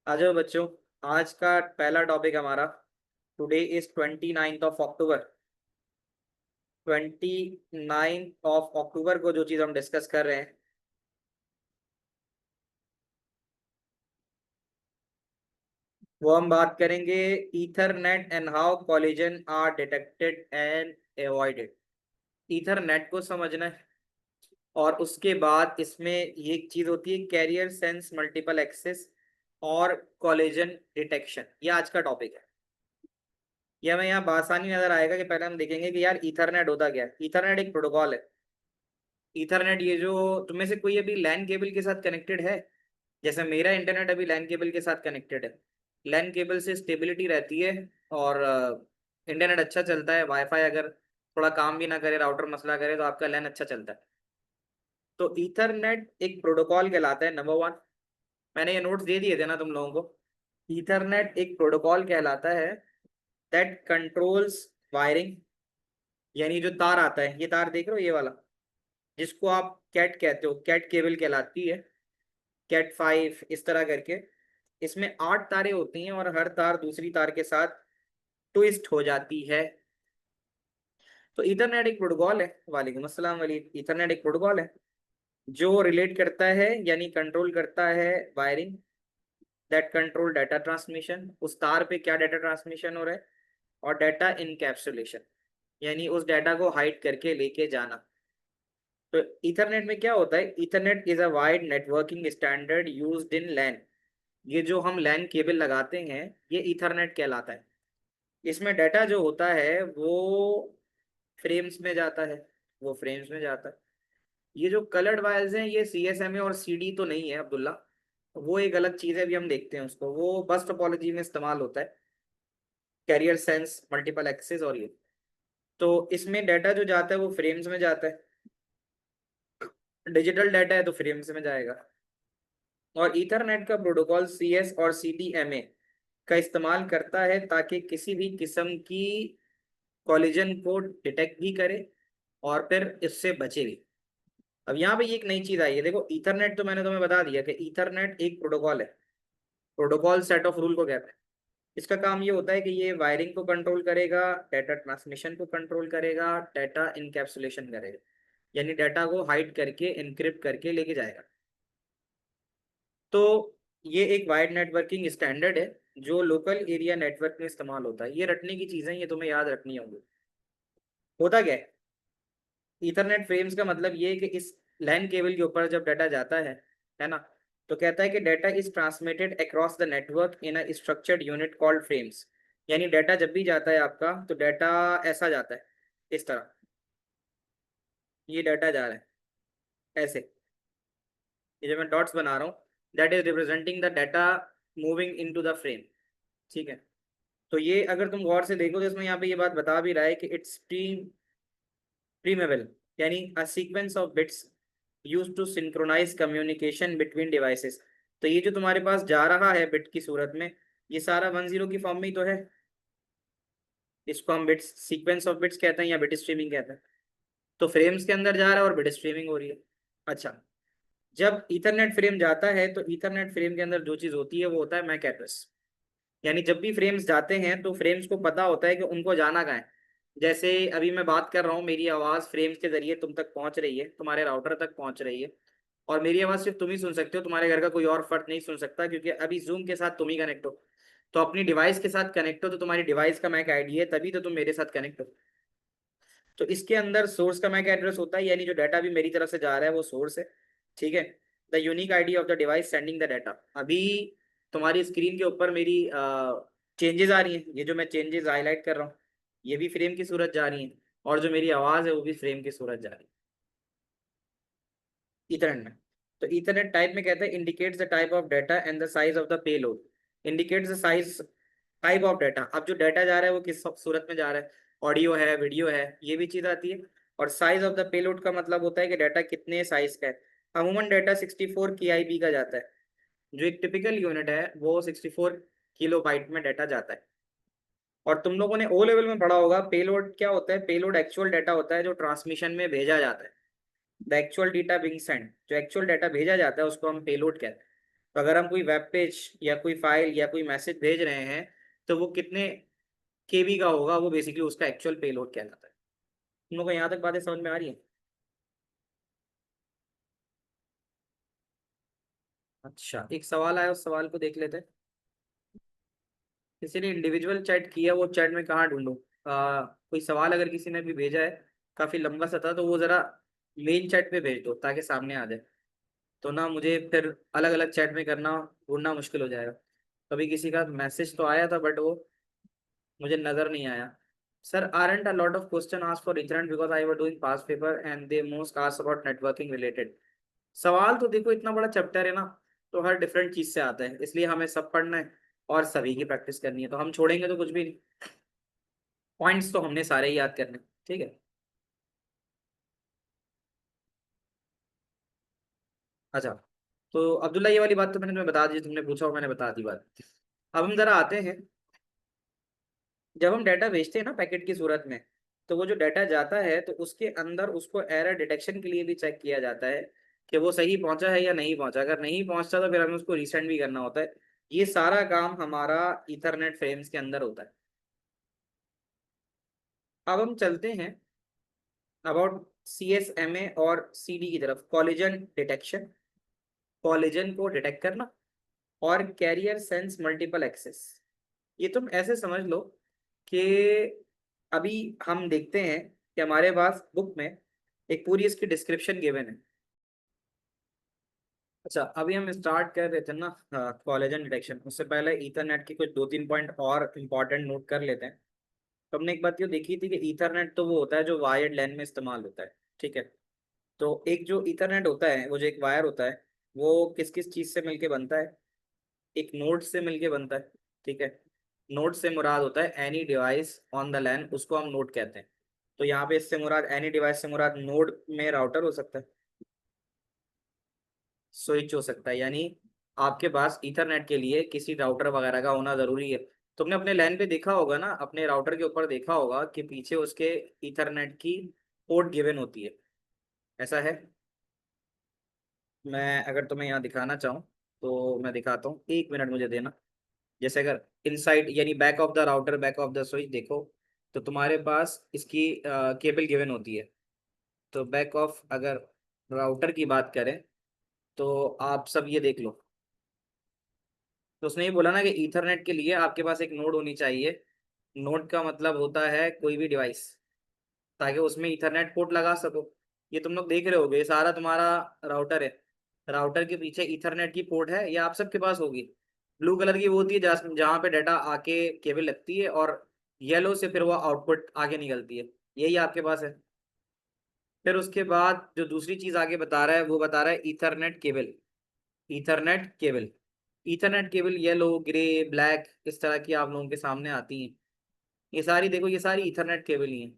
आ जाओ बच्चों। आज का पहला टॉपिक हमारा today is 29 of October. 29 of October को जो चीज़ हम डिस्कस कर रहे हैं वो हम बात करेंगे Ethernet and how collision are detected and avoided. Ethernet को समझना है और उसके बाद इसमें ये एक चीज़ होती है कैरियर सेंस मल्टीपल एक्सेस और कॉलिजन डिटेक्शन। ये आज का टॉपिक है। ये हमें यहाँ आसानी नजर आएगा कि पहले हम देखेंगे कि यार ईथरनेट होता क्या है। ईथरनेट एक प्रोटोकॉल है। ईथरनेट ये जो तुम्हें से कोई अभी लैन केबल के साथ कनेक्टेड है, जैसे मेरा इंटरनेट अभी लैन केबल के साथ कनेक्टेड है। लैन केबल से स्टेबिलिटी रहती है और इंटरनेट अच्छा चलता है। वाईफाई अगर थोड़ा काम भी ना करे, राउटर मसला करे, तो आपका लैन अच्छा चलता है। तो ईथरनेट एक प्रोटोकॉल कहलाता है। नंबर वन, मैंने ये नोट्स दे दिए थे ना तुम लोगों को। ईथरनेट एक प्रोटोकॉल कहलाता है दैट कंट्रोल्स वायरिंग, यानी जो तार आता है, ये तार देख रहे हो ये वाला, जिसको आप कैट कहते हो, कैट केबल कहलाती है। कैट 5 इस तरह करके इसमें 8 तारें होती हैं और हर तार दूसरी तार के साथ ट्विस्ट हो जाती है। तो ईथरनेट एक प्रोटोकॉल है। वालेकुम अस्सलाम वाली। ईथरनेट एक प्रोटोकॉल है जो रिलेट करता है यानी कंट्रोल करता है wiring, that control data transmission, उस तार पे क्या डाटा ट्रांसमिशन हो रहा है, और डाटा इनकैप्सुलेशन, यानी उस डाटा को हाइड करके लेके जाना। तो ईथरनेट में क्या होता है, Ethernet is a wide networking standard used in LAN. ये जो हम लैन केबल लगाते हैं ये ईथरनेट कहलाता है। इसमें डाटा जो होता है वो फ्रेम्स में जाता है। वो फ्रेम्स में जाता है। ये जो कलर्ड वायर्स हैं ये सीएसएमए और सीडी तो नहीं है अब्दुल्ला, वो एक अलग चीज है, अभी हम देखते हैं उसको। वो बस टोपोलॉजी में इस्तेमाल होता है, कैरियर सेंस मल्टीपल एक्सेस। और ये तो इसमें डाटा जो जाता है वो फ्रेम्स में जाता है। डिजिटल डाटा है तो फ्रेम्स में जाएगा। और ईथरनेट का प्रोटोकॉल सीएस और सीडीएमए का इस्तेमाल करता है ताकि किसी भी किस्म की कॉलिजन को डिटेक्ट भी करे और फिर इससे बचे भी। अब यहाँ पे ये एक नई चीज आई है, देखो ईथरनेट तो मैंने तुम्हें बता दिया कि ईथरनेट एक प्रोटोकॉल है। प्रोटोकॉल सेट ऑफ रूल को कहते हैं। इसका काम ये होता है कि ये वायरिंग को कंट्रोल करेगा, डाटा ट्रांसमिशन को कंट्रोल करेगा, डाटा इनकैप्सुलेशन करेगा, यानी डाटा को हाइड करके इनक्रिप्ट करके लेके जाएगा। तो ये एक वायर्ड नेटवर्किंग स्टैंडर्ड है जो लोकल एरिया नेटवर्क में इस्तेमाल होता है। ये रटने की चीजें, ये तुम्हें याद रखनी होंगी। होता क्या है, ईथरनेट फ्रेम्स का मतलब ये है कि इस लैन केबल के ऊपर जब डाटा जाता है ना, तो कहता है कि data is transmitted across the network in a structured unit called frames. यानी डाटा जब भी जाता है आपका, तो डाटा ऐसा जाता है, इस तरह। ये डाटा जा रहा है ऐसे, ये जो मैं डॉट्स बना रहा हूँ, that is representing the data moving into the frame. ठीक है। तो ये अगर तुम गौर से देखो तो इसमें यहाँ पे ये बात बता भी रहा है कि इट्स प्रीमेबल, यानी a sequence of bits used to synchronise communication between devices. तो ये जो तुम्हारे पास जा रहा है बिट की सूरत में, ये सारा 10 की फॉर्म में ही तो है। इसको हम बिट्स, सीक्वेंस ऑफ बिट्स कहते हैं या बिट स्ट्रीमिंग कहते हैं। तो फ्रेम्स के अंदर जा रहा है और बिट स्ट्रीमिंग हो रही है। अच्छा, जब ईथरनेट फ्रेम जाता है तो ईथरनेट फ्रेम के अंदर जो चीज होती है वो होता है मैक एड्रेस। यानी जब भी फ्रेम्स जाते हैं तो फ्रेम्स को पता होता है कि उनको जाना कहाँ है। जैसे अभी मैं बात कर रहा हूँ, मेरी आवाज फ्रेम्स के जरिए तुम तक पहुंच रही है, तुम्हारे राउटर तक पहुंच रही है। और मेरी आवाज सिर्फ तुम ही सुन सकते हो, तुम्हारे घर का कोई और फर्द नहीं सुन सकता, क्योंकि अभी जूम के साथ तुम ही कनेक्ट हो। तो अपनी डिवाइस के साथ कनेक्ट हो तो तुम्हारी डिवाइस का मैक आईडी है, तभी तो तुम मेरे साथ कनेक्ट हो। तो इसके अंदर सोर्स का मैक एड्रेस होता है, यानी जो डाटा भी मेरी तरफ से जा रहा है वो सोर्स है। ठीक है। The unique ID of the device sending the data. अभी तुम्हारी स्क्रीन के ऊपर मेरी चेंजेस आ रही हैं, ये जो मैं चेंजेस हाईलाइट कर रहा हूँ ये भी फ्रेम की सूरत जा रही है, और जो मेरी आवाज है वो भी फ्रेम की सूरत जा रही है ईथरनेट में। तो ईथरनेट टाइप में कहते हैं indicates the type of data and the size of the payload. Indicates the size, type of data. अब जो डाटा जा रहा है वो किस सूरत में जा रहा है, ऑडियो है, वीडियो है, ये भी चीज आती है। और साइज ऑफ द पेलोड का मतलब होता है कि डाटा कितने साइज का है। अमूमन डाटा 64 KIB का जाता है। जो एक टिपिकल यूनिट है वो 64 KB में डाटा जाता है। और तुम लोगों ने ओ लेवल में पढ़ा होगा पेलोड क्या होता है। पेलोड एक्चुअल डाटा होता है जो ट्रांसमिशन में भेजा जाता है। The actual data being sent, जो एक्चुअल डाटा भेजा जाता है उसको हम पेलोड कहते हैं। तो अगर हम कोई वेब पेज या कोई फाइल या कोई मैसेज भेज रहे हैं तो वो कितने केबी का होगा, वो बेसिकली उसका एक्चुअल पेलोड कहलाता है। तुम लोग को यहाँ तक बातें समझ में आ रही है? अच्छा, एक सवाल आया, उस सवाल को देख लेते हैं। किसी ने इंडिविजुअल चैट किया, वो चैट में कहाँ ढूंढूं? कोई सवाल अगर किसी ने भी भेजा है, काफी लंबा सा था, तो वो जरा मेन चैट पे भेज दो ताकि सामने आ जाए। तो ना मुझे फिर अलग अलग चैट में करना, ढूंढना मुश्किल हो जाएगा। कभी किसी का मैसेज तो आया था बट वो मुझे नजर नहीं आया। Sir, aren't a lot of question asked for Ethernet because I was doing past paper and they most asked about networking related। सवाल तो देखो, इतना बड़ा चैप्टर है ना, तो हर डिफरेंट चीज से आता है, इसलिए हमें सब पढ़ना है और सभी की प्रैक्टिस करनी है, तो हम छोड़ेंगे तो कुछ भी नहीं। पॉइंट्स तो हमने सारे ही याद करने, ठीक है। अच्छा, तो अब्दुल्ला, ये वाली बात तो मैंने तुम्हें बता दी, तुमने पूछा और मैंने बता दी बात। अब हम जरा आते हैं, जब हम डाटा भेजते हैं ना पैकेट की सूरत में, तो वो जो डाटा जाता है तो उसके अंदर उसको एरर डिटेक्शन के लिए भी चेक किया जाता है कि वो सही पहुंचा है या नहीं पहुंचा। अगर नहीं पहुंचता तो फिर हमें उसको रीसेंड भी करना होता है। ये सारा काम हमारा ईथरनेट फ्रेम्स के अंदर होता है। अब हम चलते हैं अबाउट CSMA और CD की तरफ। कॉलिजन डिटेक्शन, कॉलिजन को डिटेक्ट करना, और कैरियर सेंस मल्टीपल एक्सेस। ये तुम ऐसे समझ लो कि अभी हम देखते हैं कि हमारे पास बुक में एक पूरी इसकी डिस्क्रिप्शन गिवन है। अच्छा, अभी हम स्टार्ट कर रहे थे ना कॉलेजन डिटेक्शन, उससे पहले ईथरनेट के कुछ दो तीन पॉइंट और इम्पोर्टेंट नोट कर लेते हैं। तो हमने एक बात ये देखी थी कि ईथरनेट तो वो होता है जो वायर्ड लैन में इस्तेमाल होता है, ठीक है। तो एक जो ईथरनेट होता है, वो जो एक वायर होता है, वो किस किस चीज़ से मिलके बनता है? एक नोड से मिलके बनता है, ठीक है। नोड से मुराद होता है एनी डिवाइस ऑन द लैन, उसको हम नोड कहते हैं। तो यहाँ पे इससे मुराद, एनी डिवाइस से मुराद नोड में राउटर हो सकता है, स्विच हो सकता है, यानी आपके पास ईथरनेट के लिए किसी राउटर वगैरह का होना जरूरी है। तुमने अपने लैन पे देखा होगा ना, अपने राउटर के ऊपर देखा होगा कि पीछे उसके ईथरनेट की पोर्ट गिवन होती है, ऐसा है। मैं अगर तुम्हें यहाँ दिखाना चाहूँ तो मैं दिखाता हूँ, एक मिनट मुझे देना। जैसे अगर इनसाइड यानी back of the router, back of the switch देखो, तो तुम्हारे पास इसकी केबल गिवन होती है। तो बैक ऑफ अगर राउटर की बात करें, तो आप सब ये देख लो। तो उसने ये बोला ना कि ईथरनेट के लिए आपके पास एक नोड होनी चाहिए। नोड का मतलब होता है कोई भी डिवाइस, ताकि उसमें ईथरनेट पोर्ट लगा सको। ये तुम लोग देख रहे होगे, ये सारा तुम्हारा राउटर है। राउटर के पीछे ईथरनेट की पोर्ट है, ये आप सबके पास होगी। ब्लू कलर की वो होती है जहाँ जहाँ पे डाटा आके केबल लगती है, और येलो से फिर वो आउटपुट आगे निकलती है, यही आपके पास है। फिर उसके बाद जो दूसरी चीज आगे बता रहा है, वो बता रहा है Ethernet cable. Ethernet cable, Ethernet cable yellow, grey, black, इस तरह की आप लोगों के सामने आती हैं। ये सारी देखो, ये सारी ईथरनेट केबल ही हैं।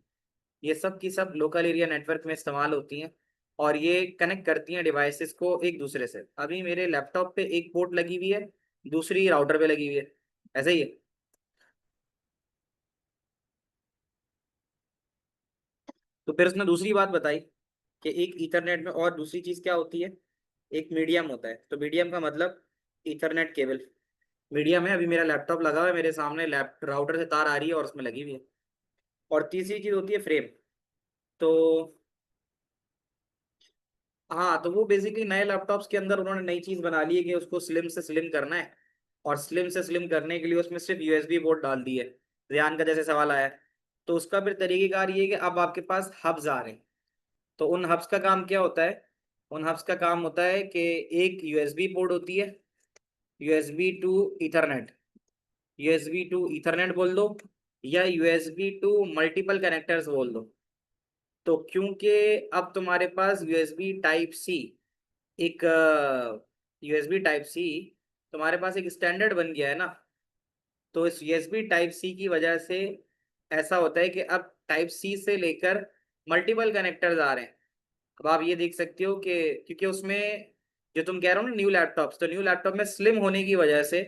ये सब की सब लोकल एरिया नेटवर्क में इस्तेमाल होती हैं, और ये कनेक्ट करती हैं डिवाइसेस को एक दूसरे से। अभी मेरे लैपटॉप पे एक पोर्ट लगी हुई है, दूसरी राउटर पे लगी हुई है, ऐसे ही है। तो फिर उसने दूसरी बात बताई कि एक ईथरनेट में और दूसरी चीज क्या होती है, एक मीडियम होता है। तो मीडियम का मतलब ईथरनेट केबल मीडियम है। अभी मेरा लैपटॉप लगा हुआ है मेरे सामने, लैप राउटर से तार आ रही है और उसमें लगी हुई है। और तीसरी चीज होती है फ्रेम। तो हाँ, तो वो बेसिकली नए लैपटॉप्स के अंदर उन्होंने नई चीज बना ली है कि उसको स्लिम से स्लिम करना है, और स्लिम से स्लिम करने के लिए उसमें सिर्फ USB पोर्ट डाल दी है। रियान का जैसे सवाल आया है, तो उसका फिर तरीकेकार ये है कि अब आपके पास हब्स आ रहे हैं। तो उन हब्स का काम क्या होता है? उन हब्स का काम होता है कि एक USB पोर्ट होती है, USB to Ethernet, USB to Ethernet बोल दो, या USB टू मल्टीपल कनेक्टर्स बोल दो। तो क्योंकि अब तुम्हारे पास USB टाइप C, एक USB टाइप C तुम्हारे पास एक स्टैंडर्ड बन गया है ना, तो इस USB टाइप C की वजह से ऐसा होता है कि अब टाइप C से लेकर मल्टीपल कनेक्टर्स आ रहे हैं। अब आप ये देख सकते हो कि क्योंकि उसमें जो तुम कह रहे हो ना न्यू लैपटॉप्स, तो न्यू लैपटॉप में स्लिम होने की वजह से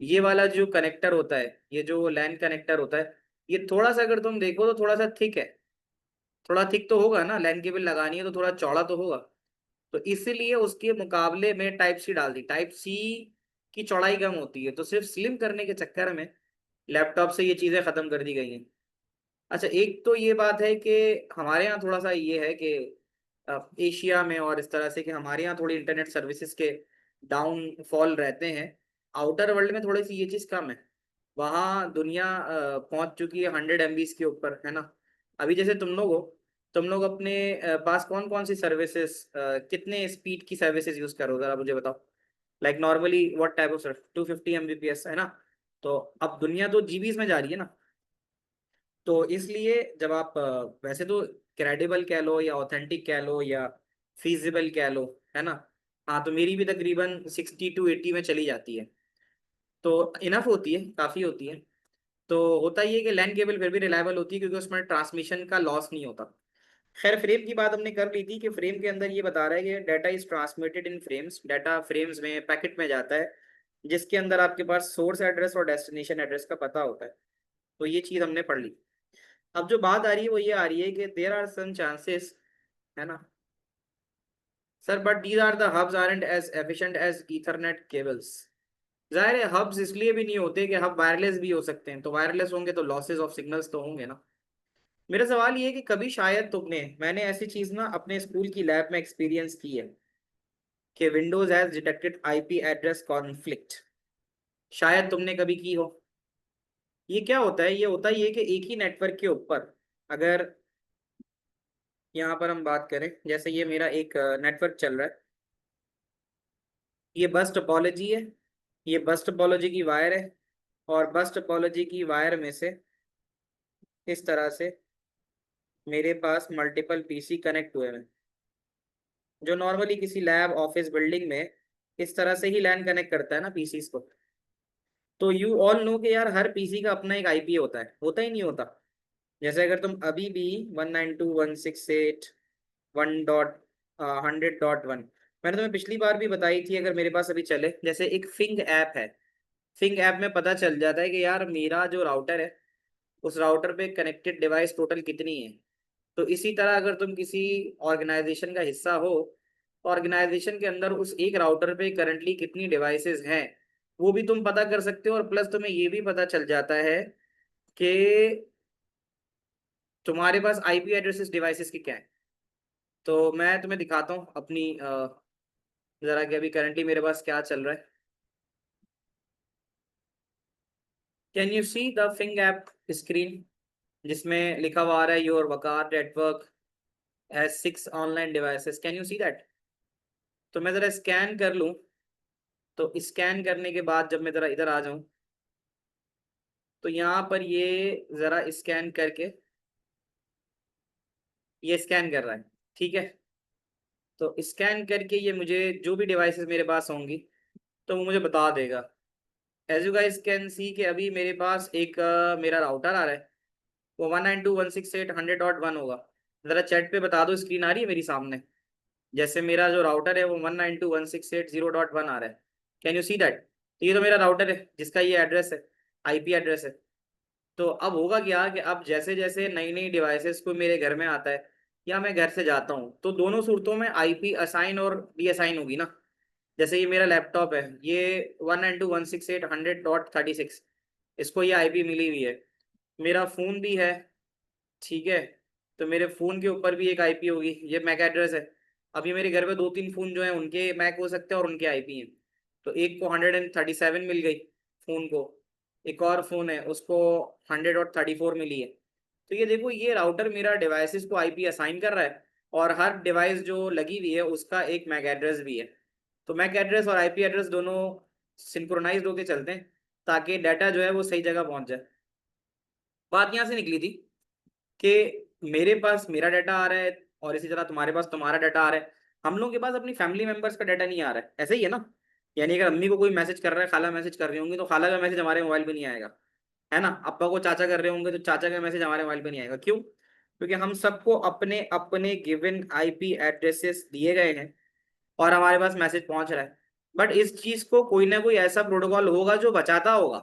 ये वाला जो कनेक्टर होता है, ये जो लैन कनेक्टर होता है, ये थोड़ा सा अगर तुम देखो तो थोड़ा सा थिक है। थोड़ा थिक तो होगा ना, लैन केबल लगानी है तो थोड़ा चौड़ा तो होगा। तो इसीलिए उसके मुकाबले में टाइप सी डाल दी। टाइप सी की चौड़ाई कम होती है, तो सिर्फ स्लिम करने के चक्कर में लैपटॉप से ये चीजें खत्म कर दी गई हैं। अच्छा, एक तो ये बात है कि हमारे यहाँ थोड़ा सा ये है कि एशिया में और इस तरह से कि हमारे यहाँ थोड़ी इंटरनेट सर्विसेज के डाउनफॉल रहते हैं। आउटर वर्ल्ड में थोड़ी सी ये चीज़ कम है। वहाँ दुनिया पहुंच चुकी है 100 MB के ऊपर, है ना। अभी जैसे तुम लोग हो, तुम लोग अपने पास कौन कौन सी सर्विसेज, कितने स्पीड की सर्विसेज यूज करो, जरा मुझे बताओ। Like normally what type of service, 250 Mbps, है ना। तो अब दुनिया तो जीबीज में जा रही है ना। तो इसलिए जब आप वैसे तो क्रेडिबल कह लो या ऑथेंटिक कह लो या फीजिबल कह लो, है ना। हाँ, तो मेरी भी तकरीबन 60 to 80 में चली जाती है। तो इनफ होती है, काफ़ी होती है। तो होता ही है कि लैंड केबल फिर भी रिलायबल होती है क्योंकि उसमें ट्रांसमिशन का लॉस नहीं होता। खैर, फ्रेम की बात हमने कर ली थी कि फ्रेम के अंदर ये बता रहा है कि data is transmitted in frames. Data frames में, पैकेट में जाता है, जिसके अंदर आपके पास सोर्स एड्रेस और डेस्टिनेशन एड्रेस का पता होता है। तो ये चीज़ हमने पढ़ ली। अब जो बात आ रही है वो ये आ रही है कि देयर आर सम चांसेस, है ना sir, but these are the hubs aren't as efficient as Ethernet cables. जाहिर है हब्स इसलिए भी नहीं होते कि हब वायरलेस भी हो सकते हैं, तो वायरलेस होंगे तो लॉसेस ऑफ सिग्नल्स तो होंगे ना। मेरा सवाल ये है कि कभी शायद मैंने ऐसी चीज ना अपने स्कूल की लैब में एक्सपीरियंस की है कि Windows has detected IP address conflict. शायद तुमने कभी की हो। ये क्या होता है? ये होता है ये कि एक ही नेटवर्क के ऊपर, अगर यहाँ पर हम बात करें, जैसे ये मेरा एक नेटवर्क चल रहा है, ये बस टोपोलॉजी है, ये बस टोपोलॉजी की वायर है, और बस टोपोलॉजी की वायर में से इस तरह से मेरे पास मल्टीपल पीसी कनेक्ट हुए हैं, जो नॉर्मली किसी लैब ऑफिस बिल्डिंग में इस तरह से ही लैन कनेक्ट करता है ना पीसीस को। तो यू ऑल नो कि यार हर पीसी का अपना एक आईपी होता ही नहीं होता। जैसे अगर तुम अभी भी 192.168.1.100.1, मैंने तुम्हें पिछली बार भी बताई थी, अगर मेरे पास अभी चले, जैसे एक फिंग ऐप है। फिंग ऐप में पता चल जाता है कि यार मेरा जो राउटर है, उस राउटर पे कनेक्टेड डिवाइस टोटल कितनी है। तो इसी तरह अगर तुम किसी ऑर्गेनाइजेशन का हिस्सा हो, ऑर्गेनाइजेशन के अंदर उस एक राउटर पे करंटली कितनी डिवाइसेस हैं, वो भी तुम पता कर सकते हो। और प्लस तुम्हें ये भी पता चल जाता है कि तुम्हारे पास आईपी एड्रेसेस डिवाइसेस की क्या है। तो मैं तुम्हें दिखाता हूँ अपनी जरा कि अभी करंटली मेरे पास क्या चल रहा है। Can you see the Phing app screen, जिसमें लिखा हुआ आ रहा है your Waqar network has 6 online devices, can you see that? तो मैं जरा स्कैन कर लूँ। तो स्कैन करने के बाद जब मैं जरा इधर आ जाऊं, तो यहाँ पर ये जरा स्कैन करके, ये स्कैन कर रहा है, ठीक है। तो स्कैन करके ये मुझे जो भी डिवाइसेस मेरे पास होंगी तो वो मुझे बता देगा। As you guys can see कि अभी मेरे पास एक मेरा राउटर आ रहा है, वो 192.168.100.1 होगा। जरा चैट पे बता दो, स्क्रीन आ रही है मेरी सामने? जैसे मेरा जो राउटर है वो 192.168.0.1 आ रहा है। Can you see that? ये तो मेरा राउटर है जिसका ये एड्रेस है, आईपी एड्रेस है। तो अब होगा क्या कि अब जैसे जैसे नई नई डिवाइसेस को मेरे घर में आता है या मैं घर से जाता हूँ, तो दोनों सूरतों में आईपी असाइन और डी असाइन होगी ना। जैसे ये मेरा लैपटॉप है, ये 192.168.100.36, इसको ये आईपी मिली हुई है। मेरा फ़ोन भी है, ठीक है। तो मेरे फ़ोन के ऊपर भी एक आईपी होगी, ये मैक एड्रेस है। अभी मेरे घर में दो तीन फ़ोन जो हैं उनके मैक हो सकते हैं और उनके आईपी हैं। तो एक को 137 मिल गई फ़ोन को, एक और फ़ोन है उसको 134 मिली है। तो ये देखो, ये राउटर मेरा डिवाइसेस को आईपी असाइन कर रहा है, और हर डिवाइस जो लगी हुई है उसका एक मैक एड्रेस भी है। तो मैक एड्रेस और आईपी एड्रेस दोनों सिंक्रोनाइज होके चलते हैं ताकि डाटा जो है वो सही जगह पहुंच जाए। बात यहाँ से निकली थी कि मेरे पास मेरा डाटा आ रहा है और इसी तरह तुम्हारे पास तुम्हारा डाटा आ रहा है। हम लोगों के पास अपनी फैमिली मेंबर्स का डाटा नहीं आ रहा है, ऐसे ही है ना। यानी अगर अम्मी को कोई मैसेज कर रहा है, खाला मैसेज कर रही होंगी, तो खाला का मैसेज हमारे मोबाइल पे नहीं आएगा, है ना। अप्पा को चाचा कर रहे होंगे तो चाचा का मैसेज हमारे मोबाइल पे नहीं आएगा। क्यों? क्योंकि हम सबको अपने अपने गिवन आईपी एड्रेसेस दिए गए हैं और हमारे पास मैसेज पहुंच रहा है। बट इस चीज को कोई ना कोई ऐसा प्रोटोकॉल होगा जो बचाता होगा।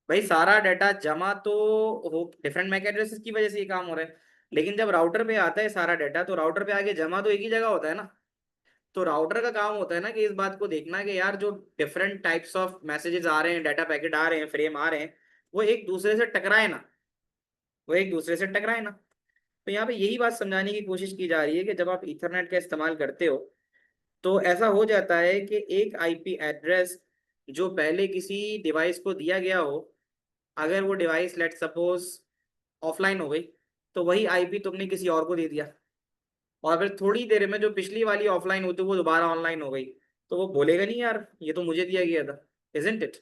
भाई सारा डाटा जमा तो हो, डिफरेंट मैक एड्रेसेस की वजह से ये काम हो रहा है, लेकिन जब राउटर पे आता है सारा डाटा, तो राउटर पे आके जमा तो एक ही जगह होता है ना। तो राउटर का काम होता है ना कि इस बात को देखना कि यार जो डिफरेंट टाइप्स ऑफ मैसेजेस आ रहे हैं, डाटा पैकेट आ रहे हैं, फ्रेम आ रहे हैं, वो एक दूसरे से टकराए ना, वो एक दूसरे से टकराए ना। तो यहाँ पे यही बात समझाने की कोशिश की जा रही है कि जब आप इथरनेट का इस्तेमाल करते हो तो ऐसा हो जाता है कि एक आईपी एड्रेस जो पहले किसी डिवाइस को दिया गया हो, अगर वो डिवाइस लेट सपोज ऑफलाइन हो गई, तो वही आईपी तुमने किसी और को दे दिया, और फिर थोड़ी देर में जो पिछली वाली ऑफलाइन होती वो दोबारा ऑनलाइन हो गई, तो वो बोलेगा नहीं यार ये तो मुझे दिया गया था, इजंट इट।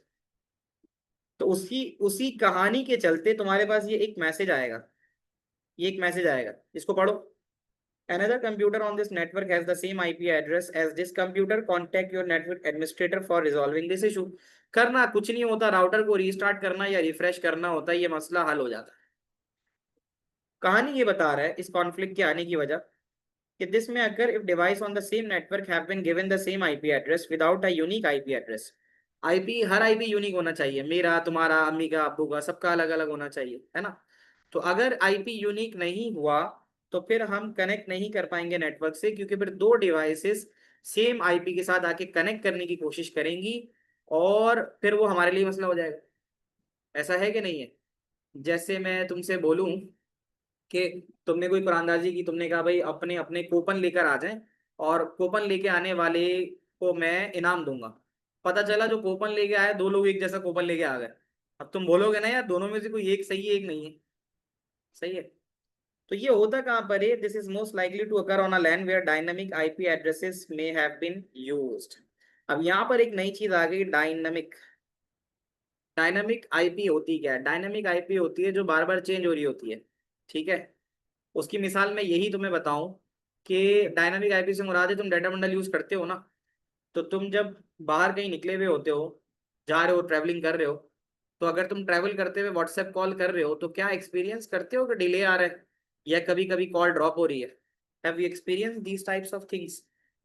तो उसी उसी कहानी के चलते तुम्हारे पास ये एक मैसेज आएगा, ये एक मैसेज आएगा, इसको पढ़ो। Another computer on this network has the same IP address as this computer. Contact your network administrator for resolving this issue. करना कुछ नहीं होता, राउटर को रीस्टार्ट करना या रिफ्रेश करना होता है, ये मसला हल हो जाता है। कहानी ये बता रहा है इस कॉन्फ्लिक्ट के आने की वजह कि दिस में अगर if device on the same network have been given the same IP address without a unique IP address. IP, हर आईपी यूनिक होना चाहिए, मेरा, तुम्हारा, अम्मी का, अब्बू का, सबका अलग अलग होना चाहिए, है ना। तो अगर आईपी यूनिक नहीं हुआ तो फिर हम कनेक्ट नहीं कर पाएंगे नेटवर्क से, क्योंकि फिर दो डिवाइसेस सेम आईपी के साथ आके कनेक्ट करने की कोशिश करेंगी, और फिर वो हमारे लिए मसला हो जाएगा। ऐसा है कि नहीं है? जैसे मैं तुमसे बोलूं कि तुमने कोई कुरानदाजी की, तुमने कहा भाई अपने अपने कूपन लेकर आ जाएं, और कूपन लेके आने वाले को मैं इनाम दूंगा। पता चला जो कूपन लेके आए दो लोग एक जैसा कूपन लेके आ गए, अब तुम बोलोगे ना यार दोनों में से कोई एक सही है एक नहीं है, सही है। तो ये होता कहाँ पर है? This is most likely to occur on a LAN where dynamic IP addresses may have been used. अब यहाँ पर एक नई चीज आ गई, डायनामिक। डायनामिक आईपी होती क्या है? डायनामिक आईपी होती है जो बार बार चेंज हो रही होती है, ठीक है। उसकी मिसाल मैं यही तुम्हें बताऊं कि डायनामिक आईपी से मुराद है, तुम डाटा बंडल यूज करते हो ना, तो तुम जब बाहर कहीं निकले हुए होते हो, जा रहे हो, ट्रैवलिंग कर रहे हो, तो अगर तुम ट्रैवल करते हुए व्हाट्सएप कॉल कर रहे हो तो क्या एक्सपीरियंस करते हो कि डिले आ रहा है या कभी कभी कॉल ड्रॉप हो रही है? Have you experience these types of things?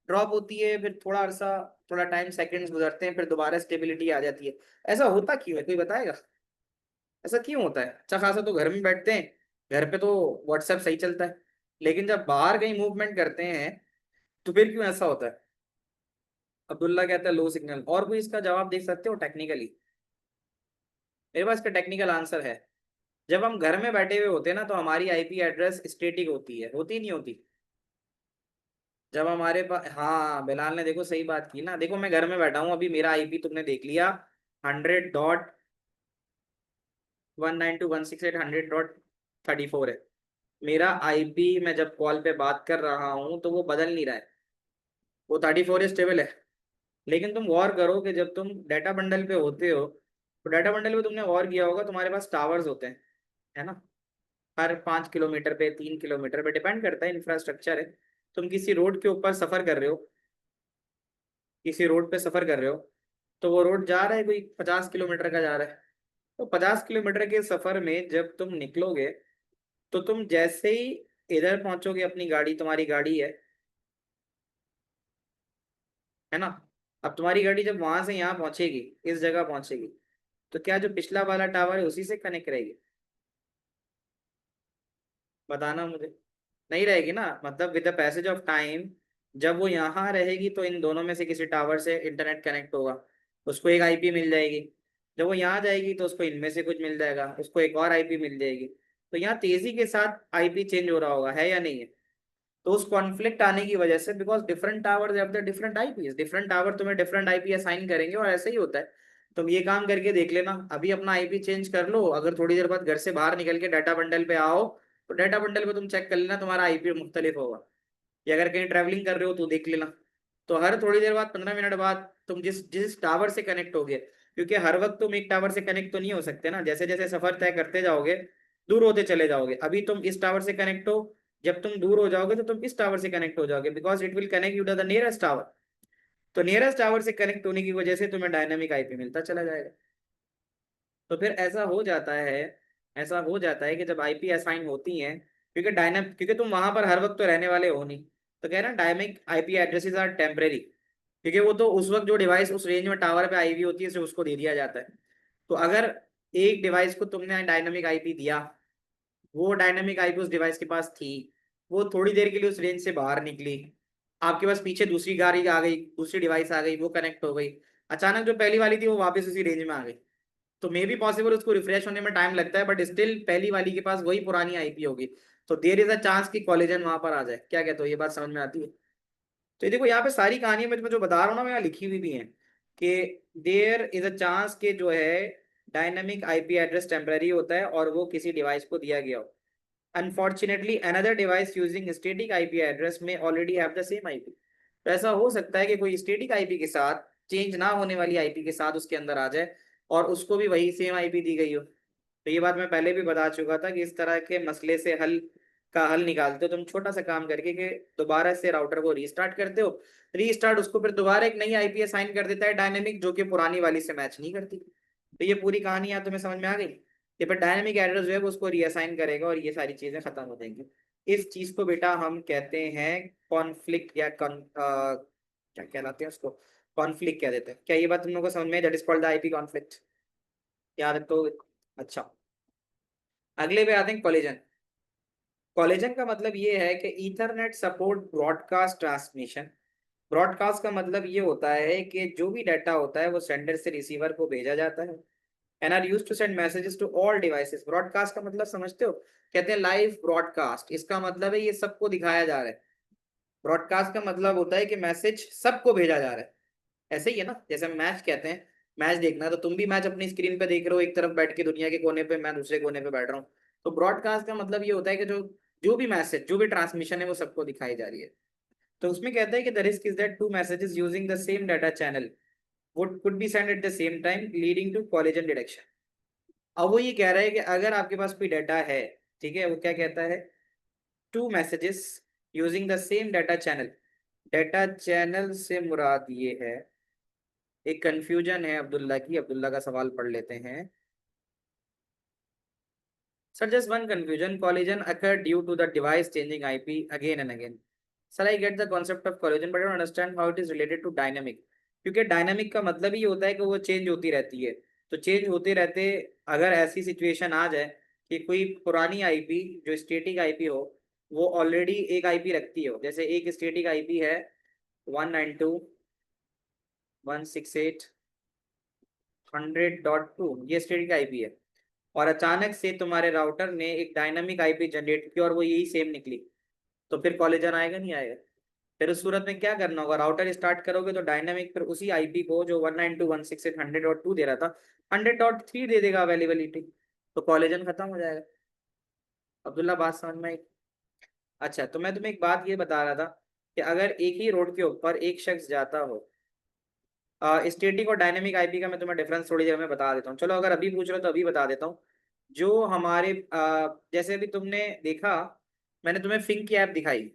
Drop होती है, फिर थोड़ा अरसा, थोड़ा टाइम, सेकंड्स गुजरते हैं, फिर दोबारा स्टेबिलिटी आ जाती है। ऐसा होता क्यों है, कोई बताएगा? ऐसा क्यों होता है? अच्छा खासा तो घर में बैठते हैं, घर पे तो व्हाट्सएप सही चलता है, लेकिन जब बाहर कहीं मूवमेंट करते हैं तो फिर क्यों ऐसा होता है? अब्दुल्ला कहता है लो सिग्नल। और कोई इसका जवाब दे सकते हो टेक्निकली? मेरे पास इसका टेक्निकल आंसर है। जब हम घर में बैठे हुए होते हैं ना तो हमारी आईपी एड्रेस स्टेटिक होती है, होती नहीं होती? जब हमारे पास, हाँ बिलाल ने देखो सही बात की ना, देखो मैं घर में बैठा हूँ, अभी मेरा आईपी तुमने देख लिया, 100.192.168.100.34 है। मेरा आईपी मैं जब कॉल पे बात कर रहा हूँ तो वो बदल नहीं रहा है, वो 34 स्टेबल है। लेकिन तुम गौर करो कि जब तुम डाटा बंडल पे होते हो, तो डाटा बंडल पे तुमने गौर किया होगा तुम्हारे पास टावर्स होते हैं, है ना। हर 5 किलोमीटर पे, 3 किलोमीटर पे, डिपेंड करता है, इंफ्रास्ट्रक्चर है। तुम किसी रोड के ऊपर सफर कर रहे हो, किसी रोड पे सफर कर रहे हो, तो वो रोड जा रहा है कोई 50 किलोमीटर का जा रहा है, तो 50 किलोमीटर के सफर में जब तुम निकलोगे तो तुम जैसे ही इधर पहुंचोगे, अपनी गाड़ी, तुम्हारी गाड़ी है ना, अब तुम्हारी गाड़ी जब वहां से यहाँ पहुंचेगी, इस जगह पहुंचेगी, तो क्या जो पिछला वाला टावर है उसी से कनेक्ट रहेगी? बताना मुझे। नहीं रहेगी ना, मतलब with the passage of time जब वो यहाँ रहेगी तो इन दोनों में से किसी टावर से इंटरनेट कनेक्ट होगा, उसको एक आईपी मिल जाएगी। जब वो यहाँ जाएगी तो उसको इनमें से कुछ मिल जाएगा, उसको एक और आईपी मिल जाएगी। तो यहाँ तेजी के साथ आईपी चेंज हो रहा होगा, है या नहीं है? तो उस कॉन्फ्लिक्ट आने की वजह से, because different tower have the different IP, different tower तुम्हें डिफरेंट आईपी असाइन करेंगे, और ऐसे ही होता है। तुम ये काम करके देख लेना, अभी अपना आईपी चेंज कर लो, अगर थोड़ी देर बाद घर से बाहर निकल के डाटा बंडल पे आओ, तो डाटा बंडल पे तुम चेक कर लेना तुम्हारा आईपी मुख्तलिफ होगा। या अगर कहीं ट्रैवलिंग कर रहे हो तो देख लेना, तो हर थोड़ी देर बाद, 15 मिनट बाद तुम जिस जिस टावर से कनेक्ट हो गए, क्योंकि हर वक्त तुम एक टावर से कनेक्ट तो नहीं हो सकते ना, जैसे जैसे सफर तय करते जाओगे दूर होते चले जाओगे। अभी तुम इस टावर से कनेक्ट हो, जब तुम दूर हो जाओगे तो तुम इस टावर से कनेक्ट हो जाओगे, because it will connect you to the nearest tower. तो नियरेस्ट टावर से कनेक्ट होने की वजह से तुम्हें डायनामिक आईपी मिलता चला जाएगा। तो फिर ऐसा हो जाता है, ऐसा हो जाता है कि जब आईपी असाइन होती हैं, क्योंकि तुम वहां पर हर वक्त तो रहने वाले हो नहीं, तो कह रहे हैं dynamic IP addresses are temporary, क्योंकि वो तो उस वक्त जो डिवाइस उस रेंज में टावर पे आई हुई होती है सिर्फ उसको दे दिया जाता है। तो अगर एक डिवाइस को तुमने डायनामिक आईपी दिया, वो डायनामिक आईपी उस डिवाइस के पास थी, वो थोड़ी देर के लिए उस रेंज से बाहर निकली, आपके पास पीछे दूसरी गाड़ी आ गई, दूसरी डिवाइस आ गई, वो कनेक्ट हो गई, अचानक जो पहली वाली थी वो वापस उसी रेंज में आ गई, तो मे बी पॉसिबल उसको रिफ्रेश होने में टाइम लगता है, बट स्टिल पहली वाली के पास वही पुरानी आईपी होगी, तो देयर इज अ चांस कि कॉलिजन वहां पर आ जाए। क्या कहते हो, ये बात समझ में आती है? तो ये देखो यहाँ पे सारी कहानियां मैं तुम्हें जो बता रहा हूँ ना, मैं यहाँ लिखी हुई भी हैं कि देयर इज अ चांस कि जो है डायनामिक आईपी एड्रेस टेम्पररी होता है और वो किसी डिवाइस को दिया गया हो। Unfortunately another device using static IP address may already have the same IP. तो ऐसा हो सकता है कि कोई स्टैटिक आईपी के साथ चेंज ना होने वाली आईपी के साथ उसके अंदर आ जाए और उसको भी वही सेम आईपी दी गई हो। तो ये बात मैं पहले भी बता चुका था कि इस तरह के मसले से हल निकालते हो तुम छोटा सा काम करके कि दोबारा से राउटर को रीस्टार्ट करते हो। रीस्टार्ट उसको फिर दोबारा एक नई आईपी असाइन कर देता है डायनेमिक, जो कि पुरानी वाली से मैच नहीं करती। तो ये पूरी कहानी यहाँ तुम्हें समझ में आ गई कि फिर डायनेमिक एड्रेस जो है वो उसको रीअसाइन करेगा और ये सारी चीजें खत्म हो जाएंगी। इस चीज को बेटा हम कहते हैं कॉन्फ्लिक्ट या क्या कहलाते हैं उसको, कॉन्फ्लिक्ट कह देते हैं। क्या ये बात तुम लोगों को समझ में, that is called the IP conflict, याद रखो। अच्छा, अगले पे आते हैं कॉलिजन। कॉलिजन का मतलब ये है कि Ethernet support broadcast transmission. Broadcast का मतलब ये होता है कि जो भी डाटा होता है वो सेंडर से रिसीवर को भेजा जाता है, and are used to send messages to all devices. Broadcast का मतलब समझते हो, कहते हैं लाइव ब्रॉडकास्ट, इसका मतलब है ये सबको दिखाया जा रहा है। ब्रॉडकास्ट का मतलब होता है कि मैसेज सबको भेजा जा रहा है। ऐसे ही है ना, जैसे मैच कहते हैं, मैच देखना है तो तुम भी मैच अपनी स्क्रीन पे देख रहे हो एक तरफ बैठ के दुनिया के कोने पे, मैं दूसरे कोने पे बैठ रहा हूँ। तो ब्रॉडकास्ट का मतलब ये होता है कि जो जो भी मैसेज, जो भी ट्रांसमिशन है वो सबको दिखाई जा रही है। तो उसमें कहता है कि the risk is that two messages using the same data channel would could be send at the same time leading to collision detection. अब वो ये कह रहा है कि अगर आपके पास कोई डाटा है, ठीक है, वो क्या कहता है, two messages using the same data channel. Data channel से मुराद ये है, एक कंफ्यूजन है अब्दुल्ला की, अब्दुल्ला का सवाल पढ़ लेते हैं। Sir just one confusion, collision occurred due to the device changing IP again and again. Sir, I get the concept of collision but I don't understand how it is related to dynamic। क्योंकि dynamic का मतलब ही होता है कि वो change होती रहती है। तो चेंज होते रहते, अगर ऐसी सिचुएशन आ जाए कि कोई पुरानी आईपी जो स्टैटिक आईपी हो वो ऑलरेडी एक आईपी रखती हो, जैसे एक स्टैटिक आईपी है 192.168.100.2, ये स्टैटिक आईपी है, और अचानक से तुम्हारे राउटर ने एक डायनामिक आईपी जनरेट की और वो यही सेम निकली, तो फिर कॉलिजन आएगा नहीं आएगा? फिर उस सूरत में क्या करना होगा, राउटर स्टार्ट करोगे तो डायनामिक फिर उसी आईपी को जो 192.168.100.2 दे रहा था 100.3 दे देगा अवेलेबिलिटी, तो कॉलिजन खत्म हो जाएगा। अब्दुल्ला बात समझ में आई? अच्छा, तो मैं तुम्हें एक बात ये बता रहा था कि अगर एक ही रोड के ऊपर एक शख्स जाता हो, स्टैटिक और डायनेमिक आईपी का मैं तुम्हें डिफरेंस थोड़ी देर में बता देता हूँ। चलो अगर अभी पूछ रहे हो तो अभी बता देता हूँ। जो हमारे जैसे अभी तुमने देखा, मैंने तुम्हें फिंक की ऐप दिखाई।